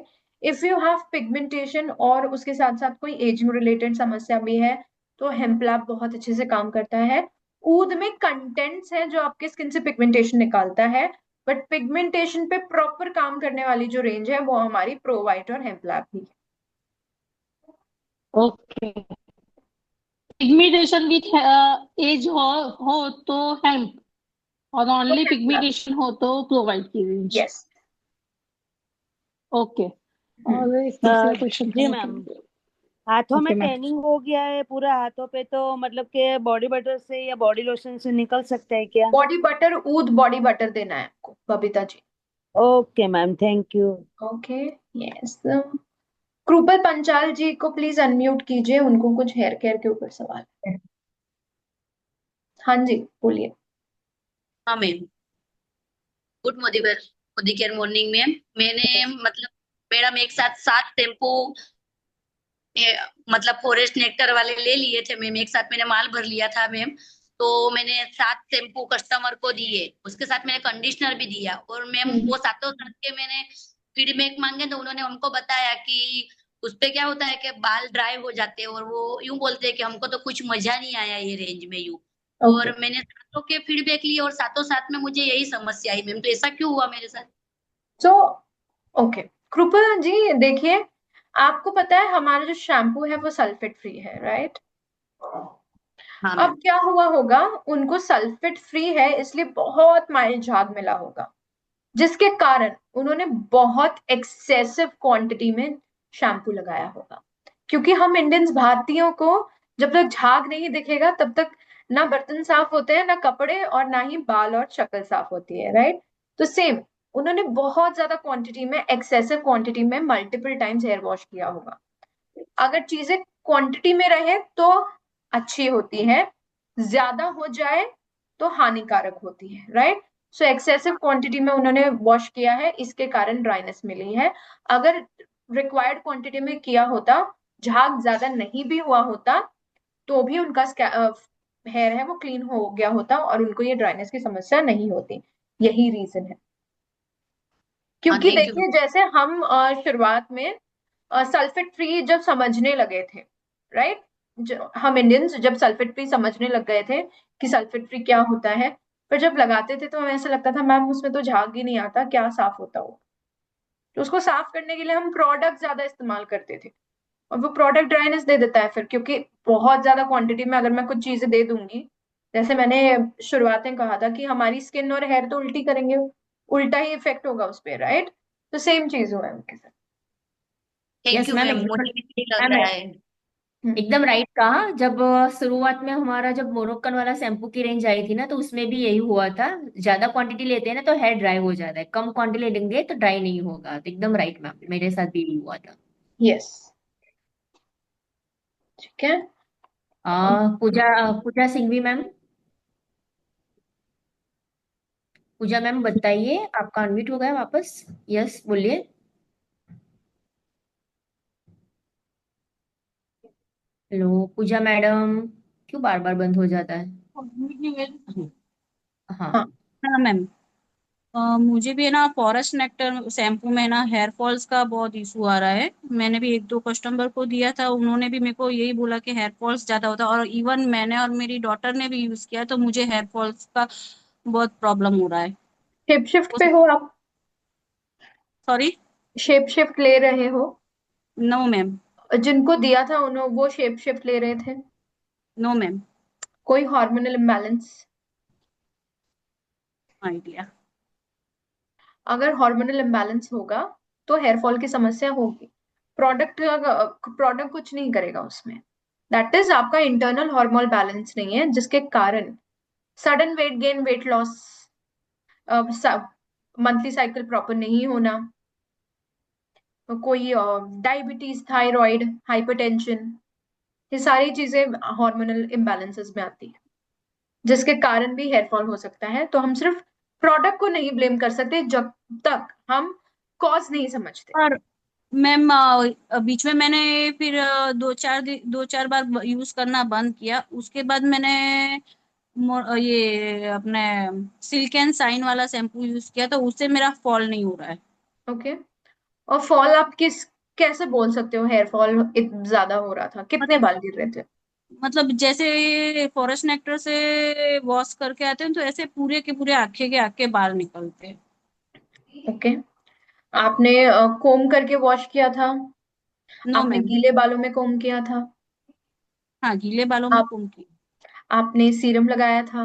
इफ यू हैव पिगमेंटेशन और उसके साथ साथ कोई एजिंग रिलेटेड समस्या भी है तो हेम्पलैब बहुत अच्छे से काम करता है। ऊद में कंटेंट्स है जो आपके स्किन से पिगमेंटेशन निकालता है, बट पिगमेंटेशन पे प्रॉपर काम करने वाली जो रेंज है वो हमारी प्रोवाइट और हेम्पलैब ही है। ओके। पिगमेंटेशन विथ एज हो तो हेम्प, और ओनली पिगमेंटेशन हो तो प्रोवाइड की रेंज। Yes okay. और एक दूसरा क्वेश्चन जी मैम, हाथों में ओके मैम। टैनिंग हो गया है पूरा हाथों पे, तो मतलब के बॉडी बटर से या बॉडी लोशन से निकल सकता है क्या? बॉडी बटर, ऊद बॉडी बटर देना है आपको Babita ji. Okay ma'am, thank you. Okay. Yes. Kripal Panchal ji को प्लीज अनम्यूट कीजिए, उनको कुछ हेयर केयर के ऊपर सवाल है। हाँ जी, बोलिए। हाँ ma'am, good Modi care morning ma'am. मैंने मतलब मैडम एक साथ 7 टेम्पो मतलब फॉरेस्ट नेक्टर वाले ले लिए थे मैम, एक साथ मैंने माल भर लिया था मैम। तो मैंने 7 टेम्पो कस्टमर को दिए, उसके साथ मैंने कंडीशनर भी दिया, और मैम वो सातों सात के मैंने फीडबैक मांगे तो उन्होंने हमको बताया कि उस पे क्या होता है कि बाल ड्राई हो जाते हैं, और वो यूं बोलते हैं कि हमको तो कुछ मजा नहीं आया ये रेंज में यूं। ओके। और मैंने सातों के फीडबैक लिए और सातों साथ में मुझे यही समस्या आई मैम, तो ऐसा क्यों हुआ मेरे साथ? सो ओके, कृपल जी देखिए, आपको पता है हमारा जो शैम्पू है वो सल्फेट फ्री है, राइट? हाँ अब मैम। क्या हुआ होगा, उनको सल्फेट फ्री है इसलिए बहुत माइल्ड झाग मिला होगा, जिसके कारण उन्होंने बहुत एक्सेसिव क्वांटिटी में शैम्पू लगाया होगा। क्योंकि हम इंडियंस भारतीयों को जब तक झाग नहीं दिखेगा तब तक ना बर्तन साफ होते हैं, ना कपड़े, और ना ही बाल और शक्ल साफ होती है, राइट? तो सेम, उन्होंने बहुत ज्यादा क्वांटिटी में, एक्सेसिव क्वांटिटी में मल्टीपल टाइम्स हेयर वॉश किया होगा। अगर चीजें क्वांटिटी में रहे तो अच्छी होती है, ज्यादा हो जाए तो हानिकारक होती है, राइट? सो एक्सेसिव क्वांटिटी में उन्होंने वॉश किया है, इसके कारण ड्राइनेस मिली है। अगर रिक्वायर्ड क्वांटिटी में किया होता, झाग ज्यादा नहीं भी हुआ होता, तो भी उनका हेयर है वो क्लीन हो गया होता और उनको ये ड्राइनेस की समस्या नहीं होती। यही रीजन है। हाँ क्योंकि थैंक यू। देखिए, जैसे हम शुरुआत में सल्फेट फ्री जब समझने लगे थे, राइट? हम इंडियंस जब सल्फेट फ्री समझने लग गए थे कि सल्फेट फ्री क्या होता है, पर जब लगाते थे तो हमें ऐसा लगता था मैम उसमें तो झाग ही नहीं आता, क्या साफ होता हो। तो उसको साफ करने के लिए हम प्रोडक्ट ज्यादा इस्तेमाल करते थे, और वो प्रोडक्ट ड्राइनेस दे देता है फिर, क्योंकि बहुत ज्यादा क्वांटिटी में अगर मैं कुछ चीजें दे दूंगी, जैसे मैंने शुरुआत में कहा था कि हमारी स्किन और हेयर तो उल्टी करेंगे, उल्टा ही इफेक्ट होगा उस पर, राइट? तो सेम चीज हुआ है उनके साथ। Thank yes you ma'am, ma'am, एकदम मुझे भी यही लग मैम, रहा है। एकदम राइट कहा। जब शुरुआत में हमारा जब मोरोक्कन वाला शैम्पू की रेंज आई थी ना, तो उसमें भी यही हुआ था। ज्यादा क्वांटिटी लेते हैं ना तो हेयर ड्राई हो जाता है, कम क्वांटिटी लेंगे तो ड्राई नहीं होगा। तो एकदम राइट मैम, मेरे साथ भी यही हुआ था। यस। ठीक है। पूजा पूजा सिंघवी मैम। पूजा मैम बताइए, आपका अनम्यूट हो गया वापस। यस बोलिए। हेलो पूजा मैडम, क्यों बार बार बंद हो जाता है? हाँ। हाँ। हाँ मैम। मुझे भी है ना फॉरेस्ट नेक्टर शैम्पू में ना हेयर फॉल्स का बहुत इशू आ रहा है। मैंने भी एक दो कस्टमर को दिया था, उन्होंने भी मेरे को यही बोला कि हेयर फॉल्स ज्यादा होता है, और इवन मैंने और मेरी डॉटर ने भी यूज किया तो मुझे हेयर फॉल्स का बहुत प्रॉब्लम हो रहा है। शेप शिफ्ट पे हो आप? सॉरी। शेप शिफ्ट ले रहे हो? No ma'am. जिनको दिया था उन्होंने वो शेप शिफ्ट ले रहे थे? No ma'am. कोई हार्मोनल इम्बैलेंस? आइडिया। अगर हार्मोनल इम्बैलेंस होगा तो हेयर फॉल की समस्या होगी। प्रोडक्ट प्रोडक्ट कुछ नहीं करेगा उसमें। दैट इज आपका इंटरनल हार्मोनल बैलेंस नहीं है, जिसके कारण sudden weight gain, weight loss, monthly cycle proper नहीं होना, कोई डायबिटीज, थायराइड, हाइपरटेंशन, ये सारी चीजें हार्मोनल इम्बैलेंसेस में आती है, जिसके कारण भी हेयर फॉल हो सकता है। तो हम सिर्फ प्रोडक्ट को नहीं ब्लेम कर सकते जब तक हम कॉज नहीं समझते। और मैम बीच में मैंने फिर दो चार बार यूज करना बंद किया, उसके बाद मैंने ये अपने सिल्क एंड साइन वाला शैम्पू यूज किया तो उससे मेरा फॉल नहीं हो रहा है। ओके। और फॉल आप किस कैसे बोल सकते हो हेयर फॉल ज्यादा हो रहा था? कितने बाल गिर रहे थे? मतलब जैसे फॉरेस्ट नेक्टर से वॉश करके आते हैं तो ऐसे पूरे के पूरे आखे के आखे बाल निकलते हैं। ओके। आपने कोम करके वॉश किया था? नो आपने मैम। गीले बालों में कोम किया था? हाँ, गीले बालों में आप कोम की। आपने सीरम लगाया था?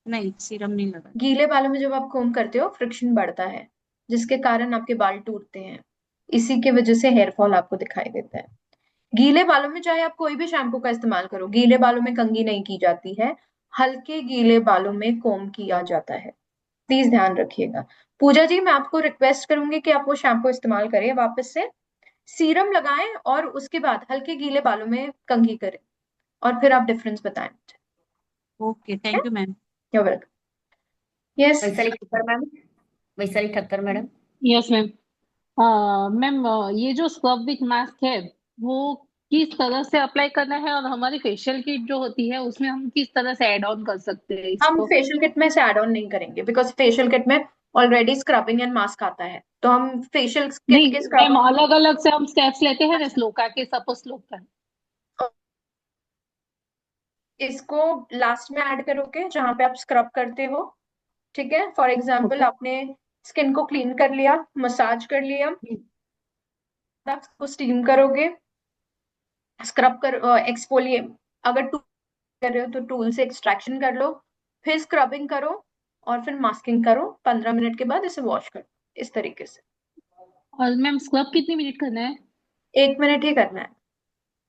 नहीं, सीरम नहीं लगा। गीले बालों में जब आप कोम करते हो फ्रिक्शन बढ़ता है, जिसके कारण आपके बाल टूटते हैं। इसी की वजह से हेयर फॉल आपको दिखाई देता है। गीले बालों में चाहे आप कोई भी शैम्पू का इस्तेमाल करो, गीले बालों में कंघी नहीं की जाती है, हल्के गीले बालों में कोम किया जाता है, प्लीज ध्यान रखिएगा। पूजा जी, मैं आपको रिक्वेस्ट करूंगी कि आप वो शैम्पू इस्तेमाल करें वापस से, सीरम लगाएं और उसके बाद हल्के गीले बालों में कंघी करें, और फिर आप डिफरेंस बताएं मुझे। Okay, thank you ma'am. You're welcome. Yes. Vaishali Thakkar ma'am, Vaishali Thakkar madam. Yes ma'am. Ma'am, ये जो स्क्रब विथ मास्क है वो किस तरह से अप्लाई करना है, और हमारी फेशियल किट जो होती है उसमें हम किस तरह से ऐड ऑन कर सकते हैं हम इसको? फेशियल किट में से ऐड ऑन नहीं करेंगे, बिकॉज फेशियल किट में ऑलरेडी स्क्रबिंग एंड मास्क आता है, तो हम फेशियल किट नहीं के मैम, स्क्रब अलग अलग से हम स्टेप्स लेते हैं ना, श्लोका के, सपोज श्लोका। इसको लास्ट में ऐड करोगे जहां पे आप स्क्रब करते हो, ठीक है। फॉर एग्जाम्पल आपने स्किन को क्लीन कर लिया, मसाज कर लिया, आप उसको स्टीम करोगे, स्क्रब कर एक्सफोलिएट, अगर टूल कर रहे हो तो टूल से एक्सट्रैक्शन कर लो, फिर स्क्रबिंग करो और फिर मास्किंग करो, 15 मिनट के बाद इसे वॉश करो, इस तरीके से। और मैम स्क्रब कितनी मिनट करना है? 1 मिनट ही करना है।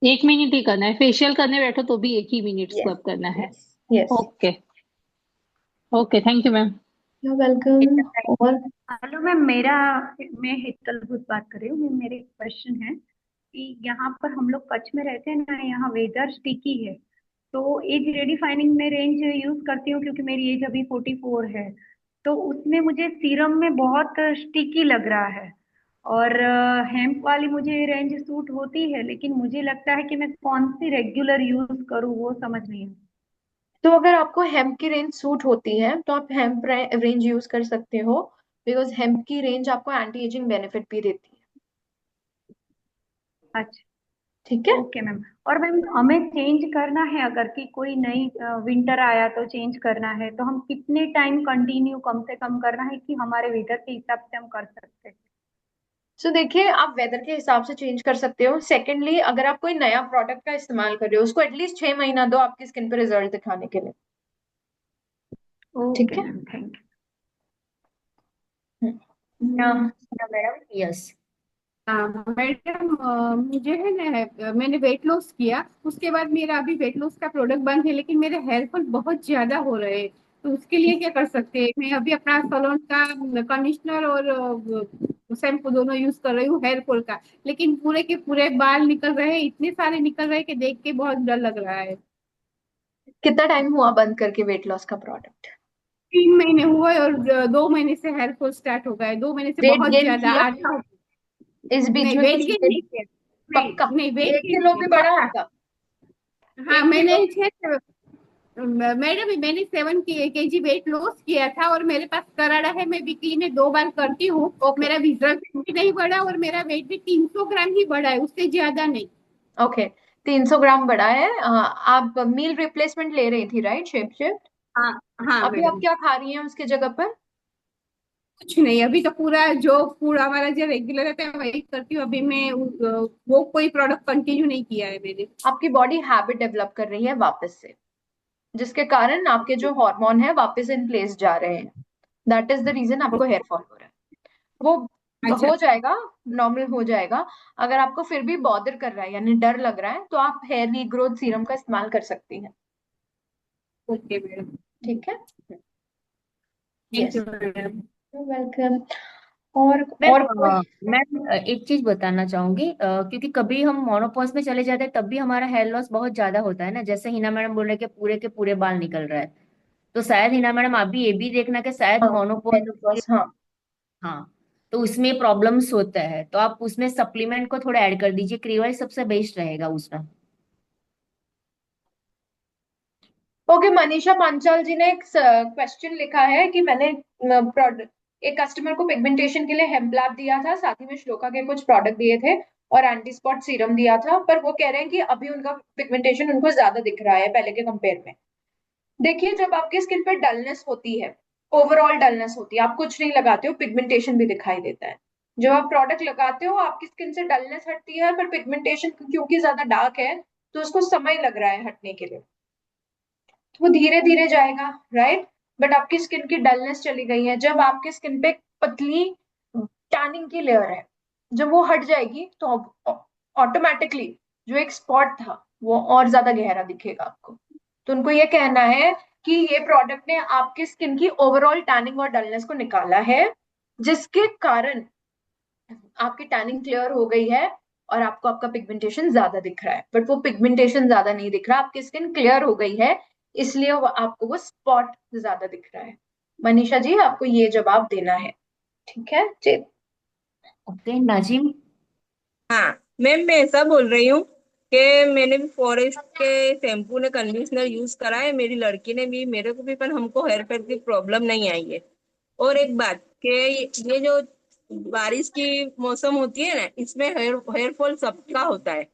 1 मिनट ही करना है? फेशियल करने बैठो तो भी 1 ही मिनट स्क्रब करना है? Yes. Okay okay, thank you ma'am. You welcome. और हेलो मैम, मैं हेतल भूत बात कर रही हूँ। मेरे क्वेश्चन है कि यहाँ पर हम लोग कच्छ में रहते हैं ना, यहाँ वेदर स्टिकी है, तो एज रेडिफाइनिंग में रेंज यूज करती हूँ क्योंकि मेरी एज अभी 44 है, तो उसमें मुझे सीरम में बहुत स्टिकी लग रहा है, और हेम्प वाली मुझे रेंज सूट होती है, लेकिन मुझे लगता है कि मैं कौन सी रेगुलर यूज करूँ वो समझ नहीं आता। तो अगर आपको हेम्प की रेंज सूट होती है तो आप हेम्प रेंज यूज कर सकते हो, बिकॉज हेम्प की रेंज आपको एंटी एजिंग बेनिफिट भी देती है। अच्छा, ठीक है। Okay ma'am. और मैम हमें चेंज करना है, अगर कि कोई नई विंटर आया तो चेंज करना है, तो हम कितने टाइम कंटिन्यू कम से कम करना है कि हमारे वेदर के हिसाब से हम कर सकते हैं? सो देखिए, आप वेदर के हिसाब से चेंज कर सकते हो। सेकेंडली, अगर आप कोई नया प्रोडक्ट का इस्तेमाल कर रहे हो, उसको एटलीस्ट 6 महीना दो आपकी स्किन पे रिजल्ट दिखाने के लिए। ठीक ओके है। Ma'am, thank madam yes. Madam, मुझे है ना, मैंने वेट लॉस किया, उसके बाद मेरा अभी वेट लॉस का प्रोडक्ट बंद है, लेकिन मेरे हेयर फॉल बहुत ज्यादा हो रहे हैं, तो उसके लिए क्या कर सकते हैं? मैं अभी अपना सलोन का कंडीशनर और शैम्पू दोनों यूज कर रही हूँ हेयर फॉल का, लेकिन पूरे के पूरे बाल निकल रहे हैं, इतने सारे निकल रहे हैं कि देख के बहुत डर लग रहा है। कितना टाइम हुआ बंद करके वेट लॉस का प्रोडक्ट? 3 महीने हुए और 2 महीने से हेयर फॉल स्टार्ट हो गया है, 2 महीने से वेट बहुत गेन ज्यादा किया आधा। इस बीच नहीं, में वेट कुछ गेन वेट? नहीं किया। नहीं पक्का नहीं, वेट 1 किलो गेन भी बढ़ा पक्का। आपका? हाँ, 1 किलो? मैडम मैंने 7 kg वेट लॉस किया था, और मेरे पास कराड़ा है, मैं वीकली में 2 बार करती हूँ। मेरा विजल भी नहीं बढ़ा और मेरा वेट भी 300 ग्राम ही बढ़ा है, उससे ज्यादा नहीं। ओके, 300 ग्राम बढ़ा है। आप मील रिप्लेसमेंट ले रही थी, राइट? Shape shift. हाँ हाँ अभी आप मैडम। क्या खा रही हैं उसकी जगह पर? कुछ नहीं, अभी तो पूरा जो फूड हमारा जो रेगुलर रहता है वही करती हूँ। अभी मैं वो कोई प्रोडक्ट कंटिन्यू नहीं किया है मैंने। आपकी बॉडी हैबिट डेवलप कर रही है वापस से, जिसके कारण आपके जो हार्मोन है वापस इन प्लेस जा रहे हैं। दैट इज द रीजन आपको हेयर फॉल हो रहा है। वो अच्छा, हो जाएगा, नॉर्मल हो जाएगा। अगर आपको फिर भी बॉदर कर रहा है, यानी डर लग रहा है, तो आप हेयर रीग्रोथ सीरम का इस्तेमाल कर सकती हैं। ओके मैडम, ठीक है। Thank yes, you madam. Welcome. और कोई? मैम एक चीज बताना चाहूंगी, क्योंकि कभी हम मोनोपॉज में चले जाते हैं तब भी हमारा हेयर लॉस बहुत ज्यादा होता है ना, जैसे हिना मैडम बोल रहे कि पूरे के पूरे बाल निकल रहा है, तो शायद हिना मैडम आप भी ये भी देखना कि शायद हाँ, मोनोपॉज। मेनोपॉज, हाँ। हाँ, तो उसमें प्रॉब्लम्स होता है, तो आप उसमें सप्लीमेंट को थोड़ा ऐड कर दीजिए, क्रीवल सबसे बेस्ट रहेगा उसमें। ओके, मनीषा पांचाल जी ने एक क्वेश्चन लिखा है कि मैंने प्रोडक्ट, एक कस्टमर को पिगमेंटेशन के लिए हेम्प दिया था, साथ ही में श्लोका के कुछ प्रोडक्ट दिए थे और एंटी स्पॉट सीरम दिया था, पर वो कह रहे हैं कि अभी उनका पिगमेंटेशन उनको ज्यादा दिख रहा है पहले के कंपेयर में। देखिए, जब आपकी स्किन पे डलनेस होती है, ओवरऑल डलनेस होती है, आप कुछ नहीं लगाते हो, पिगमेंटेशन भी दिखाई देता है। जब आप प्रोडक्ट लगाते हो आपकी स्किन से डलनेस हटती है, पर पिगमेंटेशन क्योंकि ज्यादा डार्क है तो उसको समय लग रहा है हटने के लिए, तो वो धीरे धीरे जाएगा, राइट। बट आपकी स्किन की डलनेस चली गई है, जब आपकी स्किन पे पतली टैनिंग की लेयर है, जब वो हट जाएगी तो ऑटोमेटिकली जो एक स्पॉट था वो और ज्यादा गहरा दिखेगा आपको। तो उनको ये कहना है कि ये प्रोडक्ट ने आपकी स्किन की ओवरऑल टैनिंग और डलनेस को निकाला है, जिसके कारण आपकी टैनिंग क्लियर हो गई है और आपको आपका पिगमेंटेशन ज्यादा दिख रहा है। बट वो पिगमेंटेशन ज्यादा नहीं दिख रहा, आपकी स्किन क्लियर हो गई है, इसलिए आपको वो स्पॉट ज्यादा दिख रहा है। मनीषा जी आपको ये जवाब देना है, ठीक है जी। ओके नाजिम। हाँ मैम, मैं ऐसा बोल रही हूँ कि मैंने भी फॉरेस्ट के शैम्पू ने कंडीशनर यूज करा है, मेरी लड़की ने भी, मेरे को भी, पर हमको हेयर फॉल की प्रॉब्लम नहीं आई है। और एक बात कि ये जो बारिश की मौसम होती है ना, इसमें हेयर फॉल सबका होता है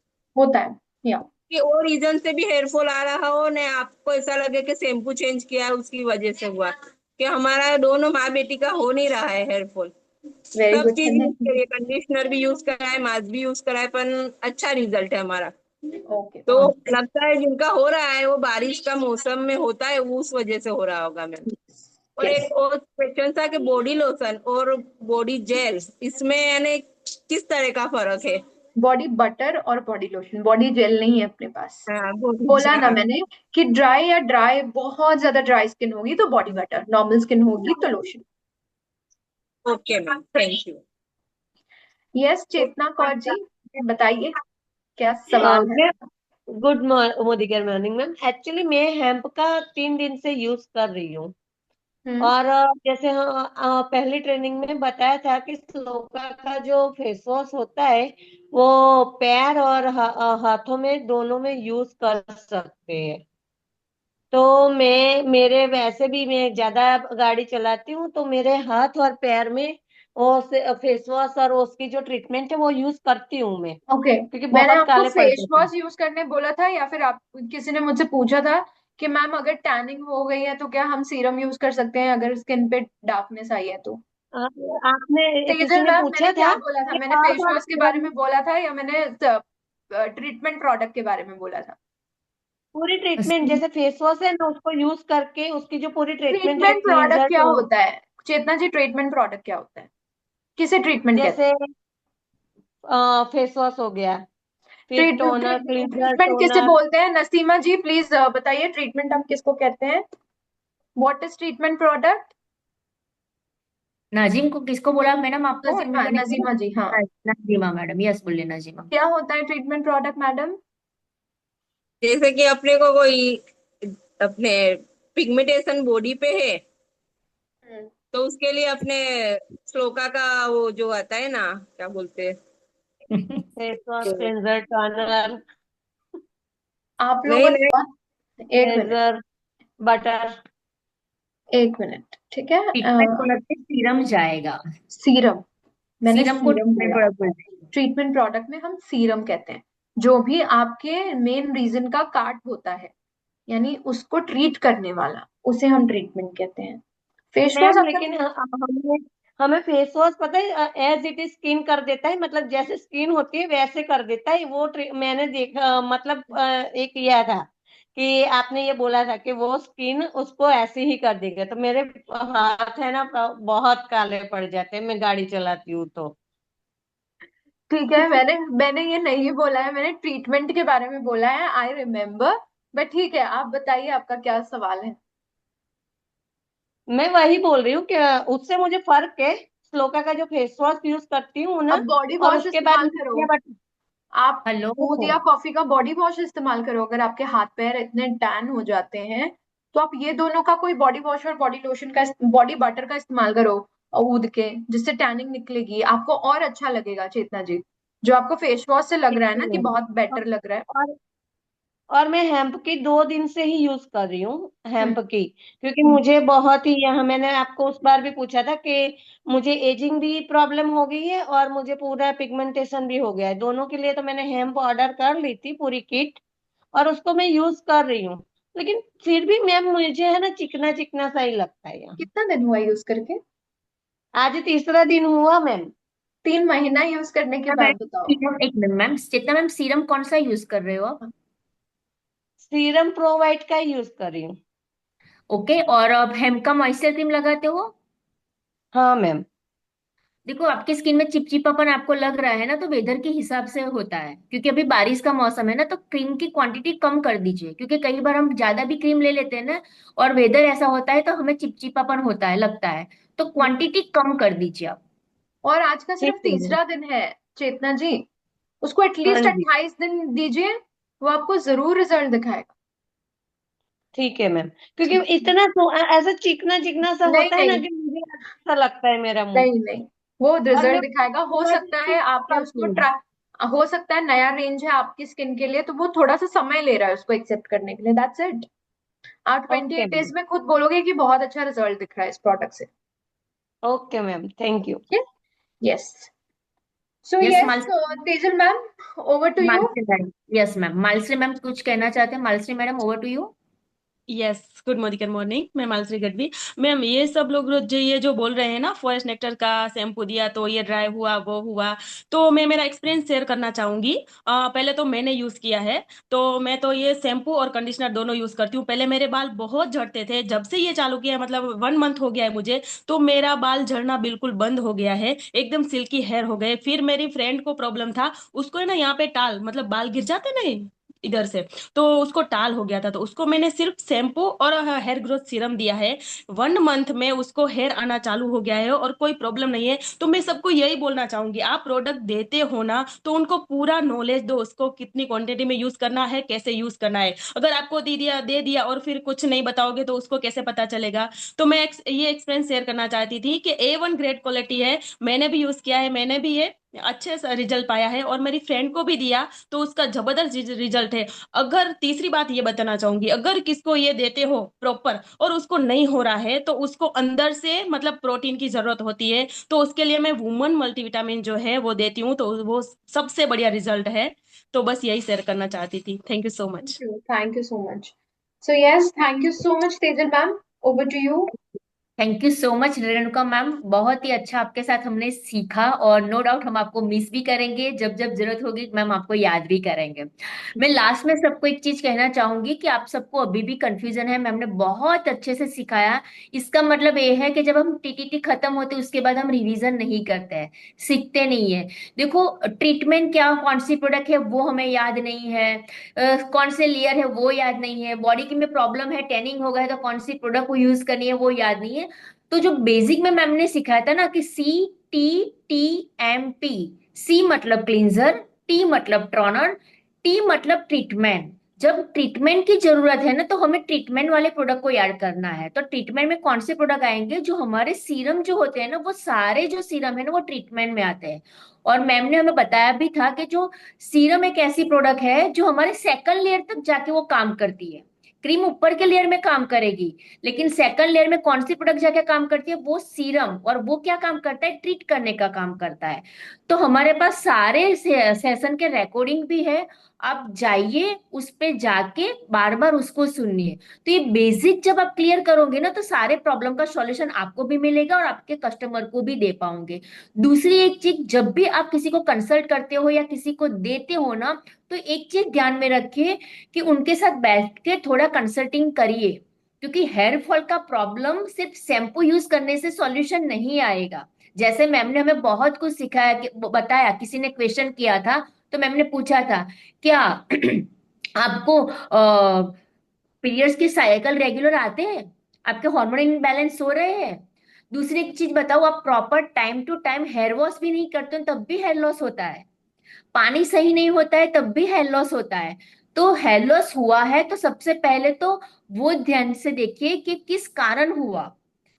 या कि और रीजन से भी हेयर फॉल आ रहा हो ना, आपको ऐसा लगे कि शैम्पू चेंज किया है उसकी वजह से हुआ, कि हमारा दोनों माँ बेटी का हो नहीं रहा है हेयर फॉल। वेरी सब गुड चीज यूज करिए, कंडीशनर भी यूज करा है, मास्क भी यूज करा है, पर अच्छा रिजल्ट है हमारा। ओके तो लगता है जिनका हो रहा है वो बारिश का मौसम में होता है, वो उस वजह से हो रहा होगा मैम। और एक और क्वेश्चन था कि बॉडी लोशन और बॉडी जेल, इसमें यानी किस तरह का फर्क है? बॉडी बटर और बॉडी लोशन, बॉडी जेल नहीं है अपने पास। हाँ, बोला ना मैंने कि ड्राई या ड्राई, बहुत ज्यादा ड्राई स्किन होगी तो बॉडी बटर, नॉर्मल स्किन होगी तो lotion. Okay ma'am, thank you. Yes Chetna Kaur ji बताइए क्या सवाल है। मैं गुड मोदिगर मॉर्निंग मैम। एक्चुअली मैं हेम्प का 3 दिन से यूज कर रही हूँ। और जैसे पहली ट्रेनिंग में बताया था कि स्लोका का जो फेस वॉश होता है वो पैर और हाथों में दोनों में यूज कर सकते हैं। तो मेरे वैसे भी मैं ज्यादा गाड़ी चलाती हूँ, तो मेरे हाथ और पैर में वो फेस वॉश और उसकी जो ट्रीटमेंट है वो यूज करती हूँ मैं, ओके क्योंकि मैंने बहुत आपको काले पड़ फेस जाते हैं। वॉश यूज करने बोला था, या फिर आप किसी ने मुझसे पूछा था कि मैम अगर टैनिंग हो गई है तो क्या हम सीरम यूज कर सकते हैं अगर स्किन पे डार्कनेस आई है तो। आपने किसी तेजल ने मैम मैंने पूछा क्या था बोला था, कि मैंने हाथ फेस और वॉश के बारे पैर में बोला था या मैंने ट्रीटमेंट प्रोडक्ट के बारे में बोला था। पूरी ट्रीटमेंट जैसे फेस वॉश है ना, उसको यूज करके उसकी जो पूरी ट्रीटमेंट है, ट्रीटमेंट प्रोडक्ट क्लींजर, क्या टोन, होता है चेतना जी, ट्रीटमेंट प्रोडक्ट क्या होता है, किसे ट्रीटमेंट कहते जैसे फेस वॉश हो गया, फिर हैं। टोनर, क्लींजर, ट्रीटमेंट किसे टोनर। बोलते हैं, नसीमा जी प्लीज बताइए ट्रीटमेंट हम किसको कहते हैं, what is treatment product. Nazim को किसको बोला मैडम आपको नजीमा, अनम्यूट होने के लिए? नजीमा जी हाँ। नाजिमा मैडम, यस बोलिए नाजिमा। क्या होता है ट्रीटमेंट प्रोडक्ट मैडम। जैसे कि अपने को कोई अपने पिगमेंटेशन बॉडी पे है, तो उसके लिए अपने श्लोका का वो जो आता है ना, क्या बोलते हैं, फेस वॉश, क्लींजर, टोनर, आप नहीं लोगों ने नहीं, एक मिनट, लेजर, बटर। एक मिनट ठीक है। ट्रीटमेंट प्रोडक्ट में सीरम जाएगा। सीरम, मैंने सीरम को सीरम ट्रीटमेंट बोला। प्रोडक्ट बोलते हैं। ट्रीटमेंट प्रोडक्ट में हम सीरम कहते हैं जो भी आपके मेन रीजन का काट होता है, यानी उसको ट्रीट करने वाला, उसे हम ट्रीटमेंट कहते हैं। फेस वॉश मैम आपका लेकिन हमें हमें फेस वॉश पता है एज इट इज स्किन कर देता है, मतलब जैसे स्किन होती है वैसे कर देता है वो। मैंने देखा, मतलब एक किया था कि आपने ये बोला था कि वो स्किन उसको ऐसे ही कर देगा, तो मेरे हाथ है ना बहुत काले पड़ जाते हैं, मैं गाड़ी चलाती हूँ तो। ठीक है, मैंने मैंने ये नहीं बोला है, मैंने ट्रीटमेंट के बारे में बोला है, आई रिमेम्बर। बट ठीक है आप बताइए आपका क्या सवाल है। मैं वही बोल रही हूँ कि उससे मुझे फर्क है, श्लोका का जो फेस वॉश यूज करती हूँ अब ना, बॉडी और वॉश उसके बाद इस्तेमाल करो, आप हेलो। दूध या कॉफी का बॉडी वॉश इस्तेमाल करो। अगर आपके हाथ पैर इतने टैन हो जाते हैं तो आप ये दोनों का कोई बॉडी वॉश और बॉडी लोशन का, बॉडी बटर का इस्तेमाल करो ऊद के, जिससे टैनिंग निकलेगी, आपको और अच्छा लगेगा चेतना जी। जो आपको फेस वॉश से लग रहा है ना कि बहुत बेटर लग रहा है। और और मैं हेम्प की 2 दिन से ही यूज कर रही हूँ, हेम्प की, क्योंकि हम्म, मुझे बहुत ही, यहाँ मैंने आपको उस बार भी पूछा था कि मुझे एजिंग भी प्रॉब्लम हो गई है और मुझे पूरा पिगमेंटेशन भी हो गया है, दोनों के लिए तो मैंने हेम्प ऑर्डर कर ली थी पूरी किट, और उसको मैं यूज कर रही हूँ। लेकिन फिर भी मैम मुझे है ना चिकना चिकना सा ही लगता है यहाँ। कितना दिन हुआ यूज करके। आज तीसरा दिन हुआ मैम। 3 महीना यूज करने के मैम बाद बताओ। एक मिनट मैम, चेतना मैम सीरम कौन सा यूज कर रहे हो आप? सीरम प्रोवाइड का यूज कर रही हूँ। ओके, और अब हेम का मॉइस्चर क्रीम लगाते हो? हाँ मैम। देखो आपकी स्किन में चिपचिपापन आपको लग रहा है ना, तो वेदर के हिसाब से होता है, क्योंकि अभी बारिश का मौसम है ना, तो क्रीम की क्वांटिटी कम कर दीजिए, क्योंकि कई बार हम ज्यादा भी क्रीम ले लेते हैं ना, और वेदर ऐसा होता है तो हमें चिपचिपापन होता है, लगता है, तो क्वांटिटी कम कर दीजिए आप। और आज का ठीक सिर्फ है मैम। तीसरा दिन है चेतना जी, उसको हाँ एटलीस्ट जी 28 दिन दीजिए, वो आपको जरूर रिजल्ट दिखाएगा। ठीक है मैम, क्योंकि ठीक है। इतना ऐसा चिकना चिकना सा नहीं होता है ना नहीं कि मुझे अच्छा लगता है मेरा मुंह। नहीं नहीं, वो और मैं रिजल्ट दिखाएगा। हो सकता भी है यूज आपने करती उसको हूँ। ट्राई, हो सकता है नया रेंज है आपकी स्किन के लिए, तो वो थोड़ा सा समय ले रहा है उसको एक्सेप्ट करने के लिए, दैट्स इट। आप twenty okay eight ma'am. Days में खुद बोलोगे कि बहुत अच्छा रिजल्ट दिख रहा है इस प्रोडक्ट से। Okay ma'am, thank you. Yes. So yes yes, Tejal ma'am, over to you. Malashree ma'am. Yes ma'am, Malashree ma'am कुछ कहना चाहते हैं, Malashree madam over to you. Yes, good morning, मैं मालश्री गढ़वी। मैम, ये सब लोग जो ये जो बोल रहे हैं ना, फॉरेस्ट नेक्टर का शैम्पू दिया तो ये ड्राई हुआ वो हुआ, तो मैं मेरा एक्सपीरियंस शेयर करना चाहूंगी। पहले तो मैंने यूज किया है, तो मैं तो ये शैम्पू और कंडीशनर दोनों यूज करती हूँ। पहले मेरे बाल बहुत झड़ते थे, जब से ये चालू किया है, मतलब 1 मंथ हो गया है मुझे, तो मेरा बाल झड़ना बिल्कुल बंद हो गया है, एकदम सिल्की हेयर हो गए। फिर मेरी फ्रेंड को प्रॉब्लम था, उसको है ना यहाँ पे टाल, मतलब बाल गिर जाते नहीं इधर से, तो उसको टाल हो गया था, तो उसको मैंने सिर्फ शैम्पू और हेयर ग्रोथ सीरम दिया है। 1 मंथ में उसको हेयर आना चालू हो गया है और कोई प्रॉब्लम नहीं है। तो मैं सबको यही बोलना चाहूंगी, आप प्रोडक्ट देते हो ना तो उनको पूरा नॉलेज दो, उसको कितनी क्वांटिटी में यूज करना है, कैसे यूज करना है। अगर आपको दे दिया और फिर कुछ नहीं बताओगे तो उसको कैसे पता चलेगा। तो मैं ये एक्सपीरियंस शेयर करना चाहती थी कि A1 ग्रेड क्वालिटी है, मैंने भी यूज किया है, मैंने भी ये अच्छे से रिजल्ट पाया है और मेरी फ्रेंड को भी दिया, तो उसका जबरदस्त रिजल्ट है। अगर तीसरी बात ये बताना चाहूंगी, अगर किसको ये देते हो प्रॉपर और उसको नहीं हो रहा है, तो उसको अंदर से मतलब प्रोटीन की जरूरत होती है, तो उसके लिए मैं वुमन मल्टीविटामिन जो है वो देती हूँ, तो वो सबसे बढ़िया रिजल्ट है। तो बस यही शेयर करना चाहती थी। Thank you so much. Thank you so much. So yes, thank you so much Tejal ma'am, over to you. Thank you so much Renuka ma'am, बहुत ही अच्छा आपके साथ हमने सीखा, और नो डाउट हम आपको मिस भी करेंगे, जब जब जरूरत होगी मैम आपको याद भी करेंगे। मैं लास्ट में सबको एक चीज कहना चाहूंगी कि आप सबको अभी भी कंफ्यूजन है, मैम ने बहुत अच्छे से सिखाया। इसका मतलब ये है कि जब हम टीटीटी खत्म होते उसके बाद हम रिवीजन नहीं करते हैं, सीखते नहीं है। देखो ट्रीटमेंट क्या, कौन सी प्रोडक्ट है वो हमें याद नहीं है, कौन से लेयर है वो याद नहीं है, बॉडी की में प्रॉब्लम है, टैनिंग हो गया है तो कौन सी प्रोडक्ट को यूज करनी है वो याद नहीं है। तो जो बेसिक में मैम ने सिखाया था ना कि CTTMP, सी मतलब क्लींजर, टी मतलब टोनर, टी मतलब ट्रीटमेंट। जब ट्रीटमेंट की जरूरत है ना तो हमें ट्रीटमेंट वाले प्रोडक्ट को ऐड करना है। तो ट्रीटमेंट में कौन से प्रोडक्ट आएंगे, जो हमारे सीरम जो होते हैं ना, वो सारे जो सीरम है ना वो ट्रीटमेंट में आते हैं। और मैम ने हमें बताया भी था कि जो सीरम एक ऐसी प्रोडक्ट है जो हमारे सेकंड लेयर तक जाके वो काम करती है। क्रीम ऊपर के लेयर में काम करेगी, लेकिन सेकंड लेयर में कौन सी प्रोडक्ट जाके काम करती है, वो सीरम, और वो क्या काम करता है, ट्रीट करने का काम करता है। तो हमारे पास सारे सेशन के रिकॉर्डिंग भी है, आप जाइए उस पे जाके बार बार उसको सुनिए। तो ये बेसिक जब आप क्लियर करोगे ना तो सारे प्रॉब्लम का सॉल्यूशन आपको भी मिलेगा और आपके कस्टमर को भी दे पाओगे। दूसरी एक चीज, जब भी आप किसी को कंसल्ट करते हो या किसी को देते हो ना, तो एक चीज ध्यान में रखिए कि उनके साथ बैठ के थोड़ा कंसल्टिंग करिए, क्योंकि हेयर फॉल का प्रॉब्लम सिर्फ शैम्पू यूज करने से सॉल्यूशन नहीं आएगा। जैसे मैम ने हमें बहुत कुछ सिखाया, बताया, किसी ने क्वेश्चन किया था तो मैम ने पूछा था क्या आपको पीरियड्स के साइकिल रेगुलर आते हैं, आपके हार्मोन इनबैलेंस हो रहे हैं। दूसरी एक चीज बताओ, आप proper time to time hair wash भी नहीं करते हो तब भी हेयर लॉस होता है, पानी सही नहीं होता है तब भी हेयर लॉस होता है। तो हेयर लॉस हुआ है तो सबसे पहले तो वो ध्यान से देखिए कि किस कारण हुआ,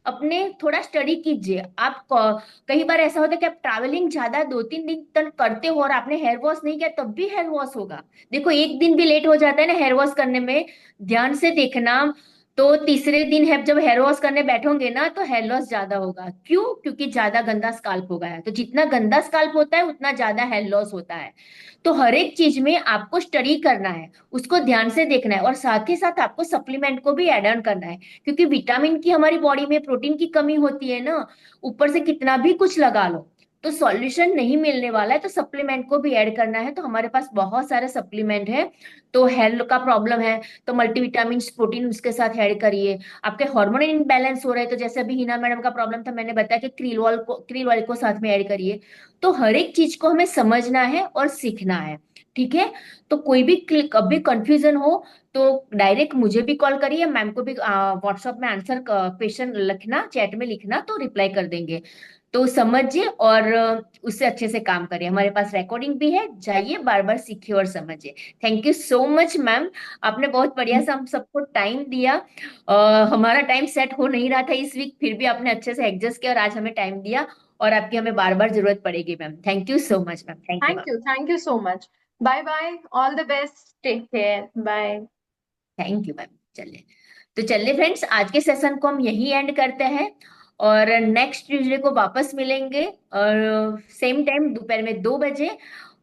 अपने थोड़ा स्टडी कीजिए। आप कई बार ऐसा होता है कि आप ट्रैवलिंग ज्यादा 2-3 दिन तक करते हो और आपने हेयर वॉश नहीं किया तब भी हेयर वॉश होगा। देखो एक दिन भी लेट हो जाता है ना हेयर वॉश करने में, ध्यान से देखना, तो तीसरे दिन है जब हेयर वॉश करने बैठोगे ना तो हेयर लॉस ज्यादा होगा। क्यों? क्योंकि ज्यादा गंदा स्काल्प हो गया है, तो जितना गंदा स्काल्प होता है उतना ज्यादा हेयर लॉस होता है। तो हर एक चीज में आपको स्टडी करना है, उसको ध्यान से देखना है, और साथ ही साथ आपको सप्लीमेंट को भी ऐड ऑन करना है, क्योंकि विटामिन की हमारी बॉडी में, प्रोटीन की कमी होती है ना, ऊपर से कितना भी कुछ लगा लो, तो सॉल्यूशन नहीं मिलने वाला है, तो सप्लीमेंट को भी ऐड करना है। तो हमारे पास बहुत सारे सप्लीमेंट है। तो हेल्थ का प्रॉब्लम है तो मल्टीविटामिन प्रोटीन उसके साथ ऐड करिए। आपके हार्मोन इनबैलेंस हो रहे हैं तो जैसे अभी हिना मैडम का प्रॉब्लम था, मैंने बताया कि क्रील ऑयल को साथ में ऐड करिए। तो हर एक चीज को हमें समझना है और सीखना है, ठीक है। तो कोई भी कभी कंफ्यूजन हो तो डायरेक्ट मुझे भी कॉल करिए, मैम को भी व्हाट्सएप में आंसर क्वेश्चन लिखना, चैट में लिखना, तो रिप्लाई कर देंगे। तो समझिए और उससे अच्छे से काम करिए। हमारे पास रिकॉर्डिंग भी है, जाइए बार बार सीखिए और समझिए। Thank you so much ma'am, आपने बहुत बढ़िया से हम सबको टाइम दिया। हमारा टाइम सेट हो नहीं रहा था इस वीक, फिर भी आपने अच्छे से एडजस्ट किया और आज हमें टाइम दिया, और आपकी हमें बार बार जरूरत पड़ेगी ma'am. Thank you so much ma'am. Thank you so much. Bye bye, all the best, take care, bye. Thank you ma'am. चलिए, तो चलिए फ्रेंड्स, आज के सेशन को हम यही एंड करते हैं और नेक्स्ट ट्यूजडे को वापस मिलेंगे और सेम टाइम दोपहर में 2 बजे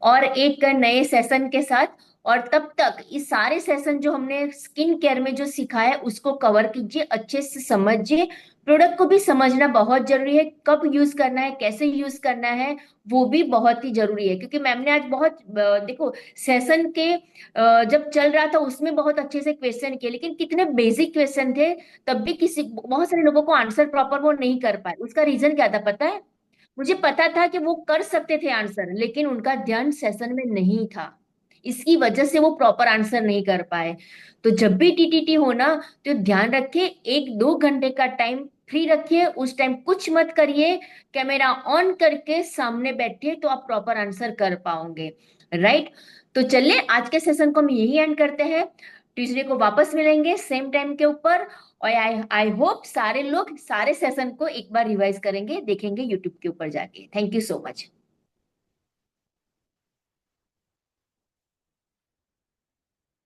और एक नए सेशन के साथ। और तब तक इस सारे सेशन जो हमने स्किन केयर में जो सीखा है उसको कवर कीजिए, अच्छे से समझिए। प्रोडक्ट को भी समझना बहुत जरूरी है, कब यूज करना है, कैसे यूज करना है, वो भी बहुत ही जरूरी है। क्योंकि मैम ने आज बहुत देखो सेशन के जब चल रहा था उसमें बहुत अच्छे से क्वेश्चन किए, लेकिन कितने बेसिक क्वेश्चन थे, तब भी किसी बहुत सारे लोगों को आंसर प्रॉपर वो नहीं कर पाए। उसका रीजन क्या था पता है? मुझे पता था कि वो कर सकते थे आंसर, लेकिन उनका ध्यान सेशन में नहीं था, इसकी वजह से वो प्रॉपर आंसर नहीं कर पाए। तो जब भी टीटीटी हो ना, तो ध्यान रखिए 1-2 घंटे का टाइम फ्री रखिए, उस टाइम कुछ मत करिए, कैमरा ऑन करके सामने बैठिए, तो आप प्रॉपर आंसर कर पाओगे, राइट। तो चलिए, आज के सेशन को हम यही एंड करते हैं, ट्यूसडे को वापस मिलेंगे सेम टाइम के ऊपर। और आई होप सारे लोग सारे सेशन को एक बार रिवाइज करेंगे, देखेंगे यूट्यूब के ऊपर जाके। Thank you so much.